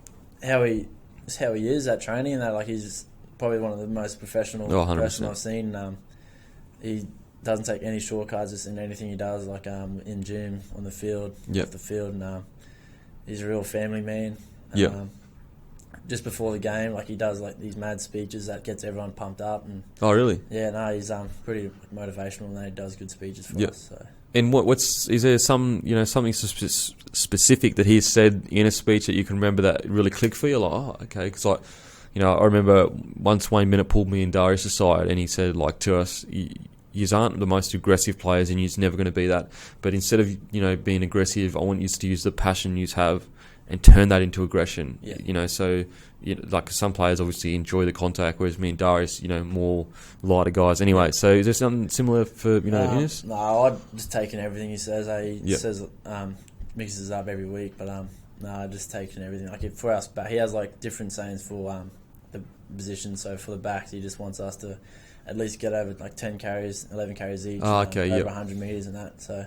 how he is at training, and that like he's probably one of the most professional I've seen. He doesn't take any shortcuts just in anything he does, like in gym, on the field, off the field, and he's a real family man. Just before the game, like he does like these mad speeches that gets everyone pumped up. And oh, really? Yeah, no, he's pretty motivational, and he does good speeches for us. So. And is there something specific that he said in a speech that you can remember that really clicked for you? Like, oh, okay, because like, I remember once Wayne Bennett pulled me and Darius aside, and he said like to us, you aren't the most aggressive players, and you're never going to be that. But instead of being aggressive, I want you to use the passion you have and turn that into aggression. So like some players obviously enjoy the contact, whereas me and Darius, more lighter guys. Anyway, so is there something similar for Innes? No, I just taking everything he says. He says mixes up every week, but I just taking everything. Like for us back, he has like different sayings for the position. So for the backs, he just wants us to at least get over like 10 carries, 11 carries each, over 100 metres and that. So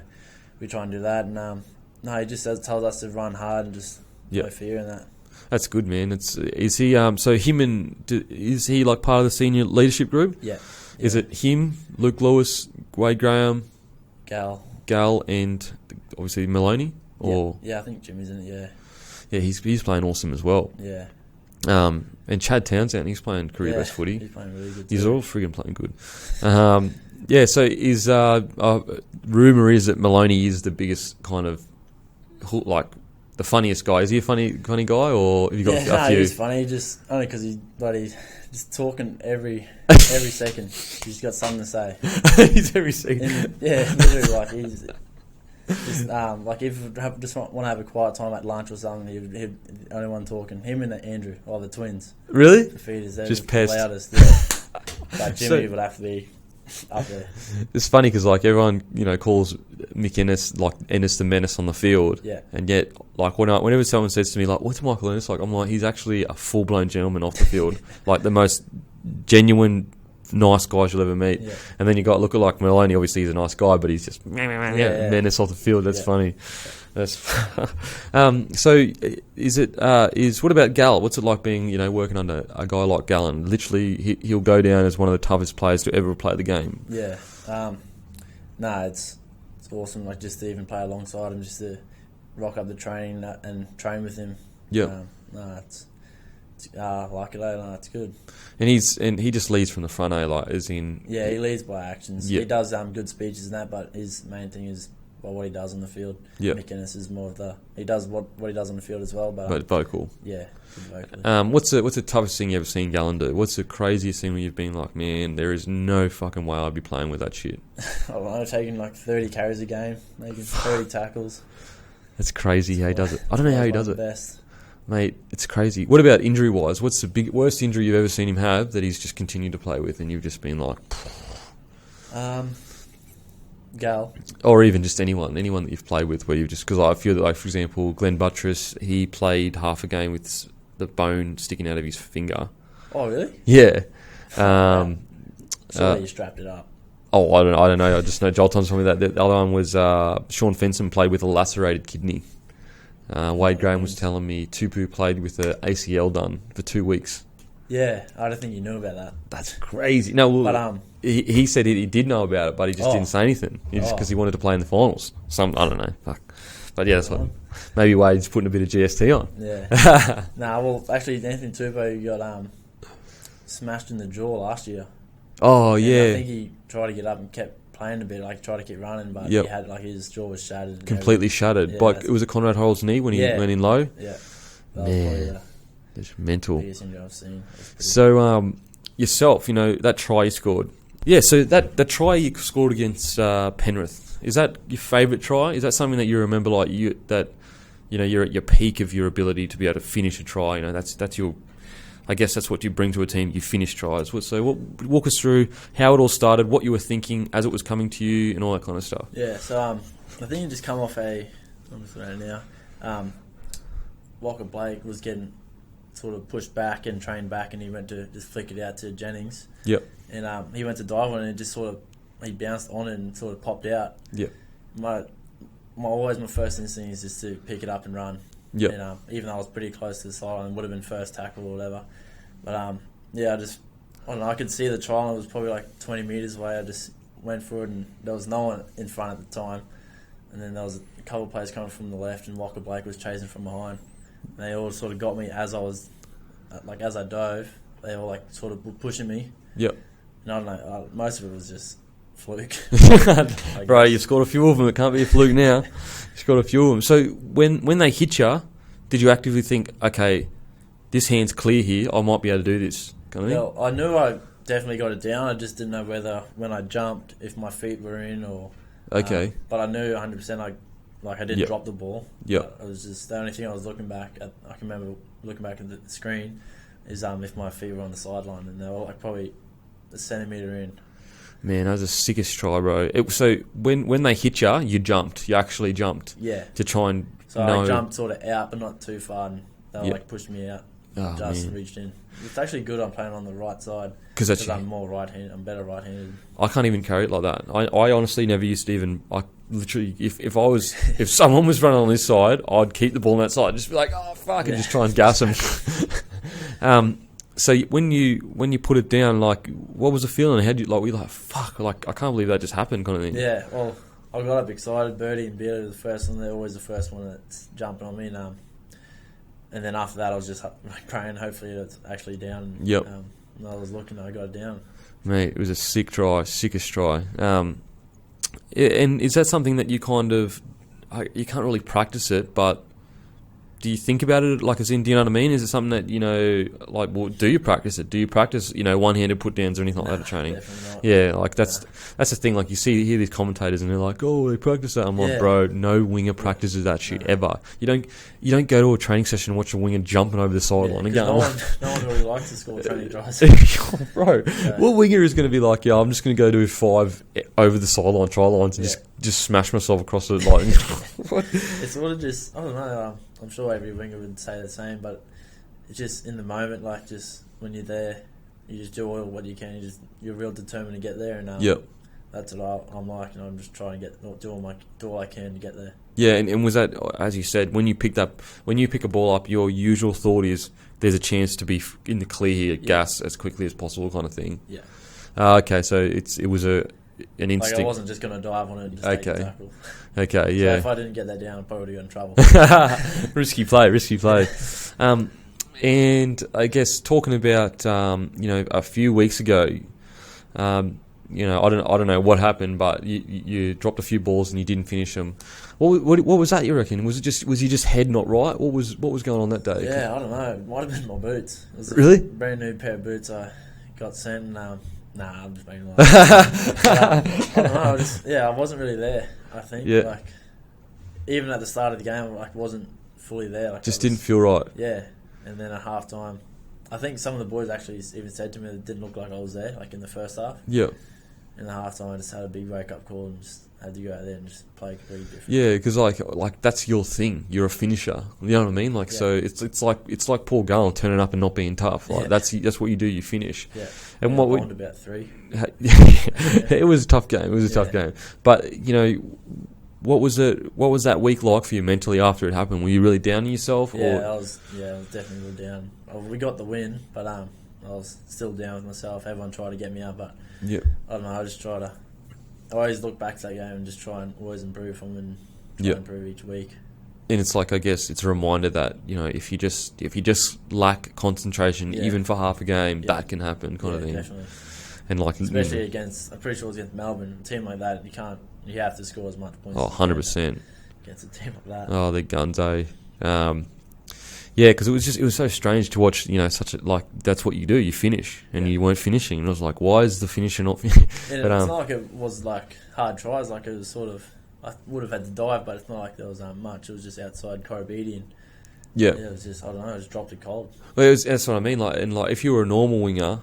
we try and do that. And he just tells us to run hard and just no fear in that. That's good, man. Is he is he like part of the senior leadership group? Yeah. Is it him, Luke Lewis, Wade Graham, Gal, and obviously Maloney? Or yeah, I think Jimmy's in it, yeah. Yeah, he's playing awesome as well. Yeah. And Chad Townsend, he's playing career best footy. He's playing really good. He's all friggin' playing good. Yeah, so is rumour is that Maloney is the biggest kind of like the funniest guy. Is he a funny guy, or have you got a few? He's funny. Just only because he's bloody just talking every second. He's got something to say. He's every second. Literally, like he's just like if you just want to have a quiet time at lunch or something, he'd the only one talking. Him and Andrew, the twins. Really? The feeders, they're just the pest. Loudest. Yeah. But Jimmy would have to be up there. It's funny because like everyone calls Mick Ennis like Ennis the Menace on the field, and yet like whenever someone says to me like, "What's Michael Ennis like?" I'm like, he's actually a full blown gentleman off the field, like the most genuine, nice guys you'll ever meet. Yeah. And then you got look at like Maloney. Obviously, he's a nice guy, but he's just menace off the field. That's funny. That's so. Is what about Gal? What's it like being working under a guy like Gallen? Literally, he'll go down as one of the toughest players to ever play the game. Yeah. It's awesome. Like just to even play alongside him, just to rock up the training and train with him. Yeah. It's like it. It's good. And he just leads from the front, like as in. Yeah, he leads by actions. Yeah. He does good speeches and that, but his main thing is what he does on the field. Yeah. Mick Ennis is more of he does what he does on the field as well, but vocal. Yeah, vocally. What's the toughest thing you ever seen Gallen do? What's the craziest thing where you've been like, man, there is no fucking way I'd be playing with that shit? I don't know, taking like 30 carries a game, making 30 tackles. That's crazy how he does it. I don't know how he does it. Best. Mate, it's crazy. What about injury-wise? What's the worst injury you've ever seen him have that he's just continued to play with and you've just been like... Gal. Or even just anyone that you've played with where you've just... Because I feel that, like, for example, Glenn Buttress, he played half a game with the bone sticking out of his finger. Oh, really? Yeah. So you strapped it up. Oh, I don't know. I just know Joel Thompson told me that. The other one was Sean Fenson played with a lacerated kidney. Wade Graham was telling me Tupu played with an ACL done for 2 weeks. Yeah, I don't think you knew about that. That's crazy. No, well, but he said he did know about it, but he just didn't say anything. Because he wanted to play in the finals. I don't know. Fuck. But yeah, that's what. Maybe Wade's putting a bit of GST on. Yeah. Well, actually, Anthony Tupu got smashed in the jaw last year. Oh, and yeah. I think he tried to get up and kept playing a bit, like tried to keep running, but he had his jaw was shattered. Completely shattered. Yeah, it was a Conrad Holmes knee when he went in low. Yeah. Man, it's mental. Biggest injury I've seen. So, yourself, that try you scored. Yeah, so that try you scored against Penrith, is that your favourite try? Is that something that you remember, like you're at your peak of your ability to be able to finish a try? That's your. I guess that's what you bring to a team. You finish tries. Walk us through how it all started, what you were thinking as it was coming to you, and all that kind of stuff. Yeah, so I think you just come off I'm just looking at it now. Walker Blake was getting sort of pushed back and trained back, and he went to just flick it out to Jennings. Yep. And he went to dive on it, and it just sort of he bounced on it and sort of popped out. Yep. Always my first instinct is just to pick it up and run. Yep. And even though I was pretty close to the sideline, would have been first tackle or whatever. But I don't know, I could see the try line was probably like 20 metres away. I just went for it, and there was no one in front at the time. And then there was a couple of players coming from the left, and Walker Blake was chasing from behind. And they all sort of got me as I dove. They all like sort of were pushing me. Yep. And I don't know, most of it was just fluke. Bro, you've scored a few of them. It can't be a fluke now. You've scored a few of them. So when they hit you, did you actively think, okay, this hand's clear here, I might be able to do this? Kind of thing? Well, I knew I definitely got it down. I just didn't know whether when I jumped, if my feet were in or... Okay. But I knew 100% I didn't drop the ball. Yeah. It was just the only thing I was looking back at. I can remember looking back at the screen is if my feet were on the sideline, and they were like probably a centimetre in. Man, that was the sickest try, bro. So when they hit you, you jumped. You actually jumped. Yeah. To try and I jumped sort of out, but not too far, and they were pushed me out. Oh, just reached in. It's actually good I'm playing on the right side because I'm more right-handed. I'm better right-handed. I can't even carry it like that. I honestly never used to even. I literally, if someone was running on this side, I'd keep the ball on that side. Just be like, oh fuck, and just try and gas them. So when you put it down, like, what was the feeling? How did you were you like, fuck, like I can't believe that just happened, kind of thing? Yeah, well, I got up excited. Birdie and Beardy were the first one. They're always the first one that's jumping on me. And then after that, I was just praying. Hopefully, it's actually down. Yep. And I was looking, I got it down. Mate, it was a sick try, sickest try. And is that something that you kind of, you can't really practice it, but do you think about it, like, as in, do you know what I mean? Is it something that, you know, like, well, do you practice it? Do you practice, you know, one-handed put-downs or anything like that at training? Definitely not. Yeah, like, that's the thing. Like, you hear these commentators and they're like, oh, they practice that. I'm like, bro, no winger practices that shit ever. You don't go to a training session and watch a winger jumping over the sideline and go, no one really likes to score training tries. Bro, what winger is going to be like, yeah, I'm just going to go do 5 over the sideline try lines and just smash myself across the line? It's sort of just, I don't know, I'm sure every winger would say the same, but it's just in the moment, like, just when you're there, you just do all what you can. You're real determined to get there, and that's what I'm like, and I'm just trying to do all I can to get there. Yeah, and was that, as you said, when you pick a ball up, your usual thought is there's a chance to be in the clear here, gas as quickly as possible, kind of thing. Yeah. Okay, so it was an instinct. Like, I wasn't just going to dive on it and just take a tackle. Okay, yeah. So if I didn't get that down, I probably would have got in trouble. Risky play. And I guess talking about, a few weeks ago, I don't know what happened, but you dropped a few balls and you didn't finish them. What was that, you reckon? Was you just head not right? What was going on that day? Yeah, I don't know. It might have been my boots. It was really? A brand new pair of boots I got sent. And, I'm just being like, I don't know. I wasn't really there. I think. Yeah. Like, even at the start of the game, I wasn't fully there. Like, didn't feel right. Yeah, and then at halftime, I think some of the boys actually even said to me that it didn't look like I was there, like in the first half. Yeah. In the halftime, I just had a big wake-up call and just had to go out there and just play completely different. Yeah, because like that's your thing. You're a finisher. You know what I mean? Like, so it's like Paul Gallen turning up and not being tough. Like that's what you do. You finish. Yeah. And I won about 3. It was a tough game. It was a tough game. But what was that week like for you mentally after it happened? Were you really down on yourself? Yeah, I was definitely really down. We got the win, but I was still down with myself. Everyone tried to get me out, but I don't know. I just I always look back to that game and just try and always improve from and try and improve each week. And it's like, I guess it's a reminder that, if you just lack concentration, even for half a game, that can happen, kind of thing. Definitely. And especially against, I'm pretty sure it was against Melbourne, a team like that, you have to score as much points. Oh, 100%. Against a team like that. Oh, the guns, eh? Yeah, because it was so strange to watch, that's what you do, you finish, and you weren't finishing, and I was like, why is the finisher not finishing? It's not like it was like hard tries, like it was sort of, I would have had to dive, but it's not like there was much. It was just outside Corobedi, and it was just, I don't know, I just dropped it cold. Well, that's what I mean. Like, and if you were a normal winger,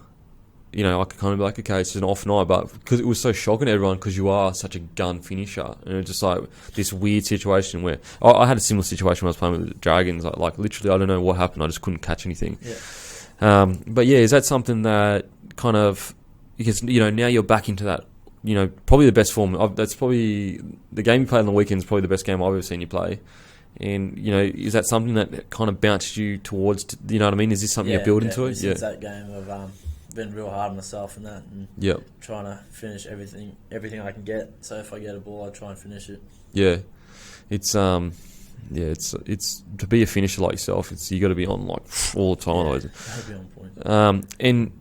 I could kind of be like, okay, it's an off night, but because it was so shocking to everyone, because you are such a gun finisher, and it was just like this weird situation where I had a similar situation when I was playing with the Dragons. Like literally, I don't know what happened. I just couldn't catch anything. Yeah. But yeah, is that something that kind of, because now you're back into that. Probably the best form. That's probably the game you played on the weekend is probably the best game I've ever seen you play. And is that something that kind of bounced you towards? You know what I mean? Is this something you're building to it? Since that game, I've been real hard on myself and that, and trying to finish everything I can get. So if I get a ball, I try and finish it. Yeah, it's to be a finisher like yourself. You got to be on like all the time. Got to be on point. And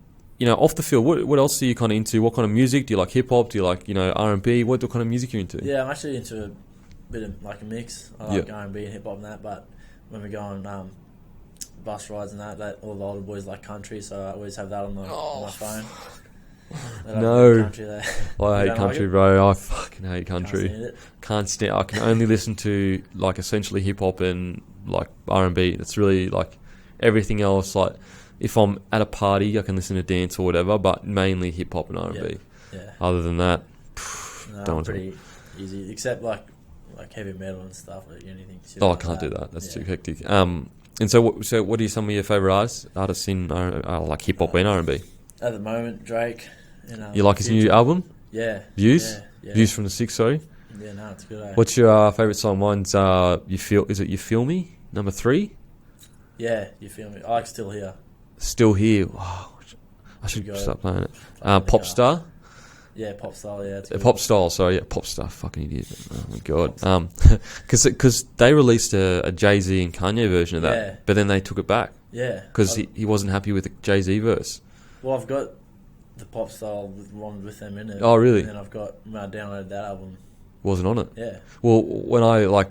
off the field, what else are you kind of into? What kind of music do you like? Hip hop? Do you like R&B? What kind of music are you into? Yeah, I'm actually into a bit of like a mix. I like R&B and hip hop and that. But when we go on bus rides and that all the older boys like country, so I always have that on my phone. No, I hate country, like bro. I fucking hate country. Can't stand it. I can only listen to like essentially hip hop and like R&B. That's really like everything else. Like if I'm at a party, I can listen to dance or whatever, but mainly hip hop and R&B. Yeah. Other than that, I'm pretty easy, except like heavy metal and stuff. Like anything. I can't do that. That's too hectic. And so what are some of your favourite artists in like hip hop and R&B? At the moment, Drake. You like his new album? Yeah. Views? Yeah. Views from the 6, sorry. Yeah, no, it's good. What's your favourite song? Mine's Is it You Feel Me? Number 3? Yeah, You Feel Me. I like Still Here. Still Here. Oh, I should start playing it. Pop Star. Yeah, pop style. Yeah, it's Pop style. Sorry, yeah, pop star. Fucking idiot. Oh my god. Because they released a Jay-Z and Kanye version of that, Yeah. but then they took it back. Yeah, Because he wasn't happy with the Jay-Z verse. Well, I've got the pop style one with them in it. Oh, really? And I've got when I downloaded that album. Wasn't on it. Yeah. Well, when I like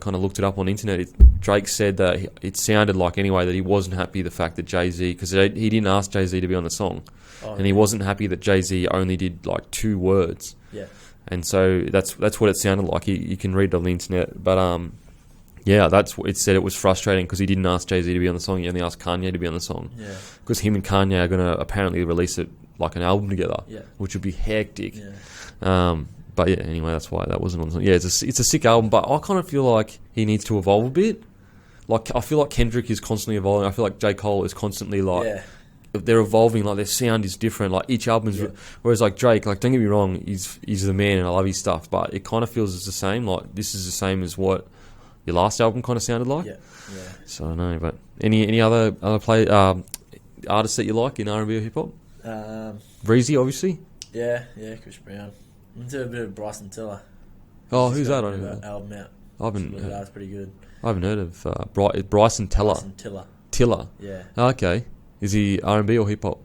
kind of looked it up on the internet, Drake said that it sounded like anyway that he wasn't happy the fact that Jay-Z, because he didn't ask Jay-Z to be on the song, and he wasn't happy that Jay-Z only did like 2 words. Yeah. And so that's what it sounded like. You can read it on the internet, but yeah, that's what it said. It was frustrating because he didn't ask Jay-Z to be on the song. He only asked Kanye to be on the song. Yeah. Because him and Kanye are going to apparently release it like an album together, Yeah. which would be hectic. Yeah. But yeah, anyway, that's why that wasn't on the song. Yeah, it's a sick album, but I kind of feel like he needs to evolve a bit. Like, I feel like Kendrick is constantly evolving. I feel like J. Cole is constantly like... Yeah. They're evolving, like their sound is different, like each album's whereas like Drake, like don't get me wrong, he's the man and I love his stuff, but it kind of feels it's the same, like this is the same as what your last album kind of sounded like. Yeah. So I don't know, but any other artists that you like in R&B or hip hop? Breezy, obviously. Yeah, Chris Brown. I'm into a bit of Bryson Tiller. Oh, who's that? I don't know. Album out. I haven't. That's pretty good. I haven't heard of Bryson Tiller. Bryson Tiller. Tiller. Yeah. Oh, okay. Is he R&B or hip hop?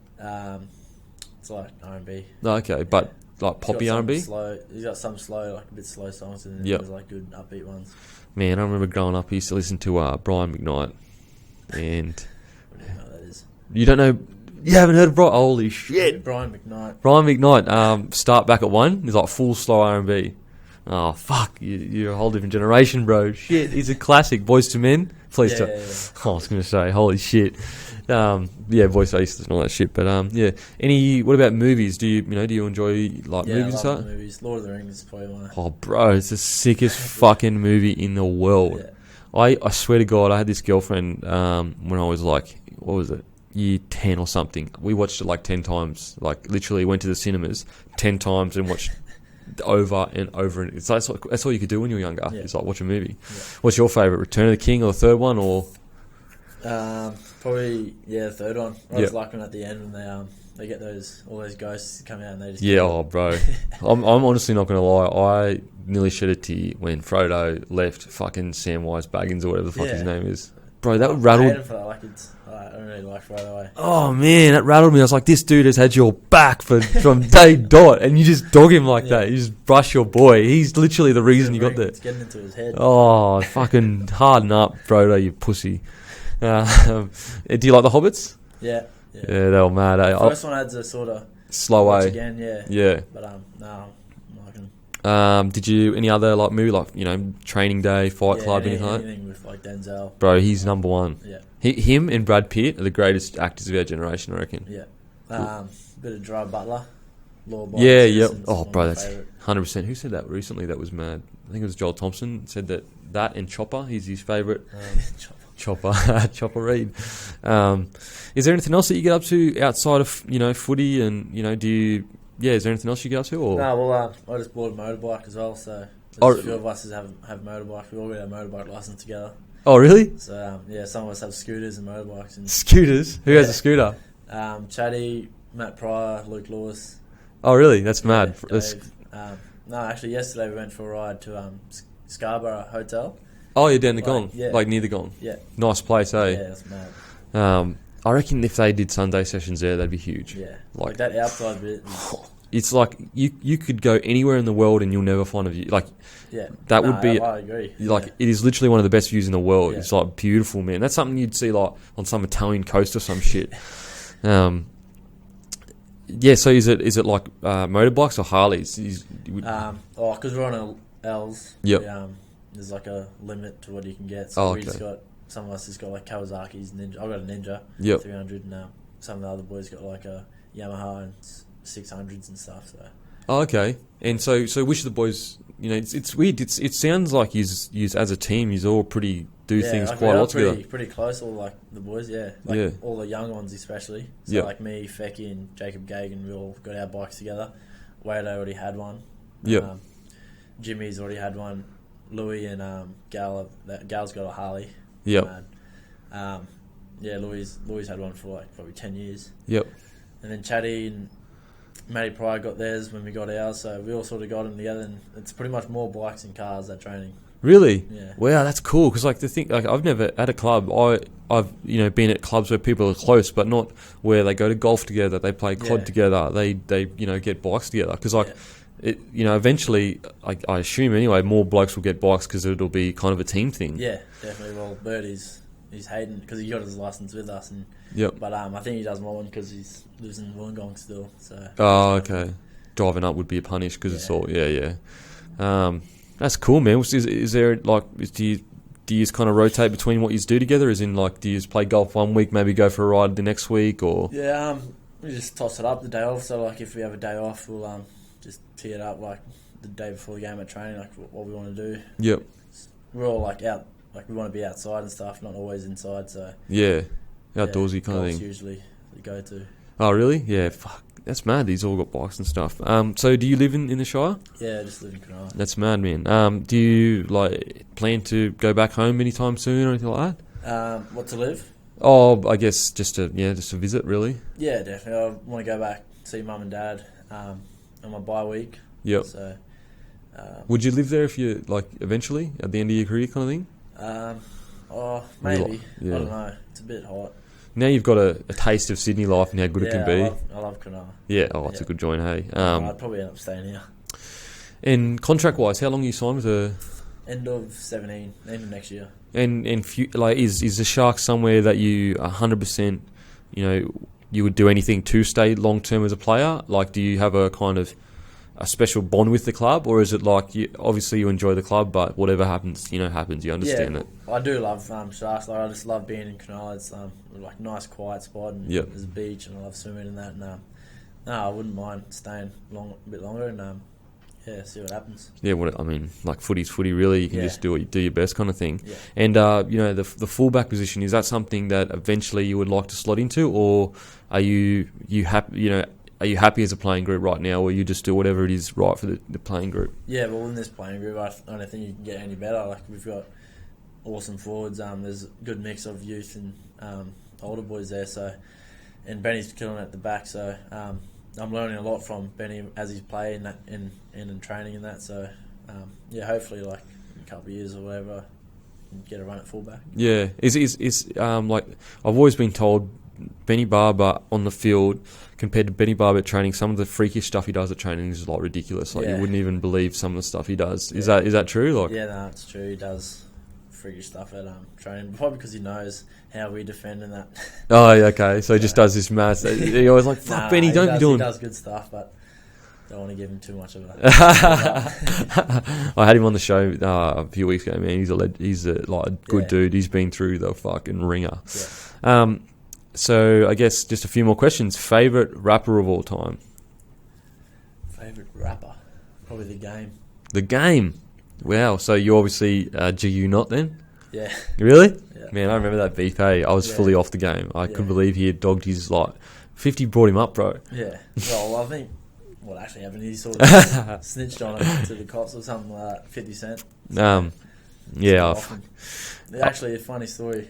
It's like R&B. No, okay, but like poppy R&B. He's got some slow, like a bit slow songs, and then there's like good upbeat ones. Man, I remember growing up, I used to listen to Brian McKnight, and I don't know what that is. You don't know? You haven't heard of Brian? Holy shit! Brian McKnight. Brian McKnight. Start Back at One. He's like full slow R&B. Oh fuck! You're a whole different generation, bro. Shit, he's a classic. Boys to Men. Please don't. Yeah. Oh, I was gonna say, holy shit. Voice Aces and all that shit. But yeah. What about movies? Do you enjoy like movies and stuff? Movies. Lord of the Rings is probably one. Oh, bro, it's the sickest fucking movie in the world. Yeah. I swear to God, I had this girlfriend when I was like, what was it, year 10 or something. We watched it like 10 times. Like literally went to the cinemas 10 times and watched over and over. And it's like, that's all you could do when you were younger. Yeah. It's like watch a movie. Yeah. What's your favourite? Return of the King or the third one or? Probably the third one. I was like when at the end when they get all those ghosts come out and they just bro. I'm honestly not gonna lie. I nearly shed a tear when Frodo left fucking Samwise Baggins or whatever the fuck his name is. Bro, that rattled. I don't really like Frodo. Oh man, that rattled me. I was like, this dude has had your back from day dot, and you just dog him like that. You just brush your boy. He's literally the reason you got there. It's getting into his head. Oh, fucking harden up, Frodo, you pussy. Do you like the Hobbits? Yeah, they were mad. The first one adds a sort of slow way again, yeah. But no, I'm liking them. Did you any other like movie like Training Day, Fight Club, anything like that? Anything with like Denzel. Bro, he's number one. Yeah. Him and Brad Pitt are the greatest actors of our generation, I reckon. Yeah. Bit of Gerard Butler. Yeah, yep. Oh, bro, that's 100%. Who said that recently? That was mad. I think it was Joel Thompson said that and Chopper. He's his favourite. Chopper Reed. Is there anything else that you get up to outside of footy and do you? Yeah, is there anything else you get up to? Or? No, well, I just bought a motorbike as well. So there's a few of us that have motorbikes. We all got our motorbike license together. Oh, really? So some of us have scooters and motorbikes. And scooters? Who has a scooter? Chatty, Matt Pryor, Luke Lewis. Oh, really? That's mad. Dave, no, actually, yesterday we went for a ride to Scarborough Hotel. Oh, you're down the Gong? Yeah. Like near the Gong? Yeah. Nice place, eh? Yeah, that's mad. I reckon if they did Sunday sessions there, that'd be huge. Yeah. Like that outside bit. It's like you could go anywhere in the world and you'll never find a view. Like, would be... I agree. Like, it is literally one of the best views in the world. Yeah. It's like beautiful, man. That's something you'd see like on some Italian coast or some shit. Yeah, so is it like motorbikes or Harleys? Because we're on L's. Yep. There's like a limit to what you can get. So some of us has got like Kawasaki's Ninja. I've got a Ninja 300, and some of the other boys got like a Yamaha and 600s and stuff. So. Oh, okay. And so which of the boys? It's weird. It sounds like you as a team, you all do things quite a lot together. Pretty close, all like the boys, all the young ones especially. So like me, Fecky, and Jacob Gagan, we all got our bikes together. Wade already had one. Yeah. Jimmy's already had one. Louis and Gal's got a Harley. Yep. Louis had one for like probably 10 years. Yep. And then Chatty Matty Pryor got theirs when we got ours, so we all sort of got them together, and it's pretty much more bikes and cars at training. Really? Yeah. Wow, that's cool. Because I've never at a club. I've been at clubs where people are close, but not where they go to golf together. They play COD together. They get bikes together. Because eventually, I assume anyway, more blokes will get bikes because it'll be kind of a team thing. Yeah, definitely. Well, Bert he's Hayden because he got his license with us, and but I think he does more because he lives in Wollongong still. So. Oh, okay. Driving up would be a punish because it's all that's cool, man. Is there do you just kind of rotate between what you do together? As in, do you just play golf one week, maybe go for a ride the next week, or? Yeah, we just toss it up the day off. So if we have a day off, we'll just tee it up the day before the game at training, what we want to do. Yep. We're all out, we want to be outside and stuff, not always inside. So outdoorsy kind of thing. Usually the go to. Oh really? Yeah. Fuck. That's mad. These all got bikes and stuff. So do you live in the Shire? Yeah, I just live in Cronulla. That's mad, man. Do you plan to go back home anytime soon or anything like that? What to live? Oh, I guess just to visit, really. Yeah, definitely. I want to go back see mum and dad on my bye week. Yep. So. Would you live there if you eventually at the end of your career kind of thing? Maybe. I don't know. It's a bit hot. Now you've got a taste of Sydney life and how good it can be. I love Cronulla. Yeah, it's a good joint, hey. I'd probably end up staying here. And contract-wise, how long are you signed with her? End of 17, end of next year. And is the Sharks somewhere that you 100%, you would do anything to stay long-term as a player? Do you have a kind of a special bond with the club, or is it obviously you enjoy the club, but whatever happens, happens. You understand it. I do love Sharks. I just love being in Cronulla. It's nice, quiet spot, and there's a beach, and I love swimming and that. And I wouldn't mind staying a bit longer, and see what happens. Yeah, footy's footy. Really, you can just do your best kind of thing. Yeah. And the fullback position, is that something that eventually you would like to slot into, or are you happy? Are you happy as a playing group right now, or you just do whatever it is right for the playing group? Yeah, well, in this playing group, I don't think you can get any better. We've got awesome forwards. There's a good mix of youth and older boys there. So, and Benny's killing at the back. So, I'm learning a lot from Benny as he's playing in training and that. So, hopefully, in a couple of years or whatever, get a run at fullback. Yeah, I've always been told Benny Barber on the field compared to Benny Barber at training, some of the freakish stuff he does at training is ridiculous. You wouldn't even believe some of the stuff he does. Is that true? Yeah, no, it's true. He does freakish stuff at training, probably because he knows how we defend and that. Oh, yeah, okay. So he just does this math. He always fuck Benny, don't be doing. He does good stuff, but don't want to give him too much of it. I had him on the show a few weeks ago, man. He's a good dude. He's been through the fucking ringer. Yeah. So I guess just a few more questions. Favorite rapper of all time? Favorite rapper? Probably The Game. The Game? Wow. So you obviously GU not then? Yeah. Really? Yeah. Man, I remember that beef, hey. I was fully off the game. I couldn't believe he had dogged his 50 brought him up, bro. Yeah. Well, I think what actually happened, he sort of snitched on him to the cops or something like that, 50 Cent. So, actually, a funny story.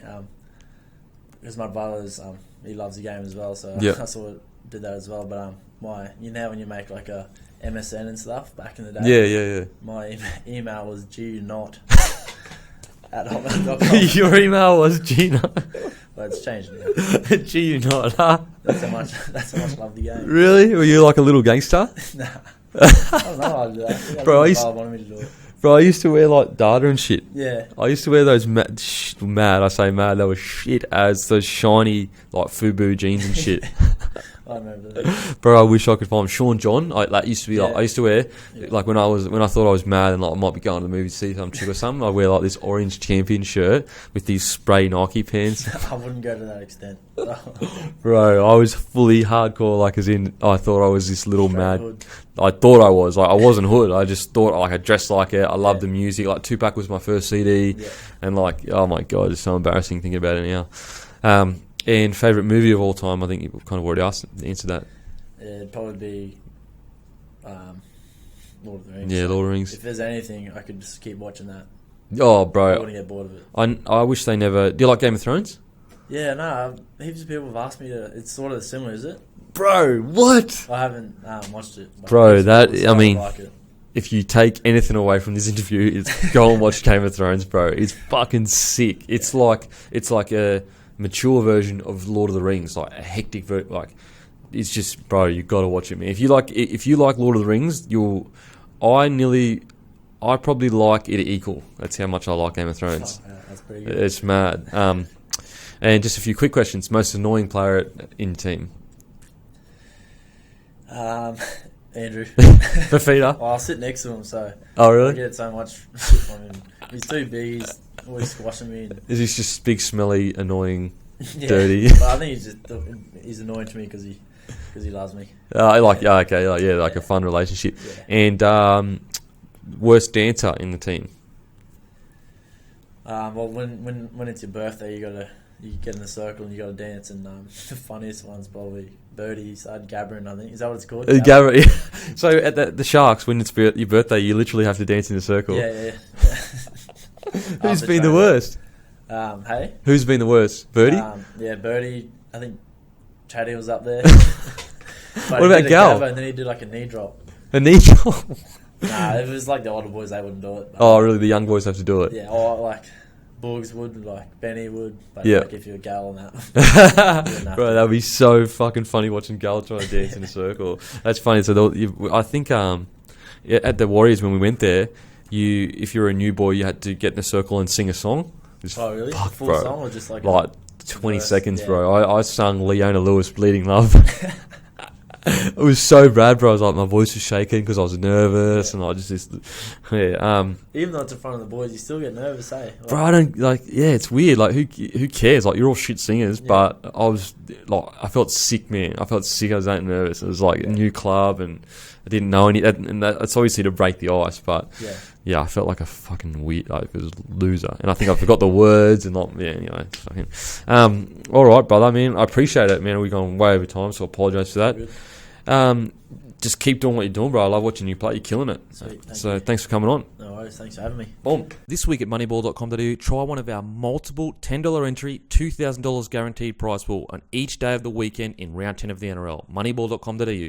Because my brother's, he loves the game as well, so I sort of did that as well. But when you make a MSN and stuff back in the day. Yeah. My email was gnot at hotmail.com. Your email was gnot. Well, it's changed now. gnot, huh? That's how much I love the game. Really? Were you like a little gangster? Nah. I don't know how to do that. Bro, wanted me to do it. Bro, I used to wear data and shit. Yeah. I used to wear those mad, I say mad, they were shit as those shiny FUBU jeans and shit. I remember that. Bro, I wish I could find Sean John. That used to be I used to wear when I thought I was mad and I might be going to the movie to see some chick or something. I wear this orange champion shirt with these spray Nike pants. I wouldn't go to that extent. Bro, I was fully hardcore. As in, I thought I was this little Straight mad. hood. I thought I was. I wasn't hood. I just thought I dressed like it. I loved the music. Tupac was my first CD, and oh my god, it's so embarrassing thinking about it now. And favourite movie of all time? I think you've kind of already answered that. Yeah, it'd probably be Lord of the Rings. Yeah, Lord of the Rings. If there's anything, I could just keep watching that. Oh, bro. I wouldn't get bored of it. I wish they never... Do you like Game of Thrones? Yeah, no. Heaps of people have asked me to... It's sort of similar, is it? Bro, what? I haven't watched it. Bro, I mean, like it. if you take anything away from this interview, it's go and watch Game of Thrones, bro. It's fucking sick. It's like a mature version of Lord of the Rings, like a hectic like. It's just, bro, you got to watch it, man. If you like Lord of the Rings, I probably like it equal. That's how much I like Game of Thrones. Oh, yeah, that's pretty good. It's mad. And just a few quick questions. Most annoying player in team? Andrew. Fafita? Well, I'll sit next to him, so Oh, really? I get so much shit from him. He's too big. He's always squashing me. Is he just big, smelly, annoying, Yeah. dirty? But I think he's annoying to me because he loves me. Like a fun relationship. Yeah. And worst dancer in the team? Well, when it's your birthday, you get in a circle and you got to dance. And the funniest one's probably Birdie side Gabrin, I think. Is that what it's called? Gabrin. So at the Sharks, when it's your birthday, you literally have to dance in a circle. Yeah. Who's been the worst? Hey? Who's been the worst? Birdie? Yeah, Birdie. I think Chatty was up there. What about Gal? And then he did like a knee drop. A knee drop? Nah, if it was like the older boys, they wouldn't do it. Oh, really? The young boys have to do it? Yeah, or like Boogs would, like Benny would. But yeah. like if you're a Gal and that. Bro, that would be so fucking funny watching Gal trying to dance in a circle. That's funny. So I think at the Warriors when we went there, if you're a new boy, you had to get in a circle and sing a song. Oh, really? Fuck, Full bro. song or just like 20 verse? seconds, Yeah. bro. I sung Leona Lewis, Bleeding Love. It was so bad, bro. I was like, my voice was shaking because I was nervous, and I just Even though it's in front of the boys, you still get nervous, eh? Like, bro, I don't it's weird. Like, who cares? Like, you're all shit singers, but I felt sick, man. I felt sick. I was that nervous. It was like a new club, and I didn't know any, and that's obviously to break the ice, but yeah, I felt like a fucking weird, like, it was a loser, and I think I forgot the words, and anyway, it's fucking. All right, brother. I mean, I appreciate it, man. We've gone way over time, so I apologise for that. Just keep doing what you're doing, bro. I love watching you play. You're killing it. Sweet, Thanks for coming on. No worries. Thanks for having me. Boom. This week at moneyball.com.au, try one of our multiple $10 entry, $2,000 guaranteed prize pool on each day of the weekend in round 10 of the NRL. Moneyball.com.au.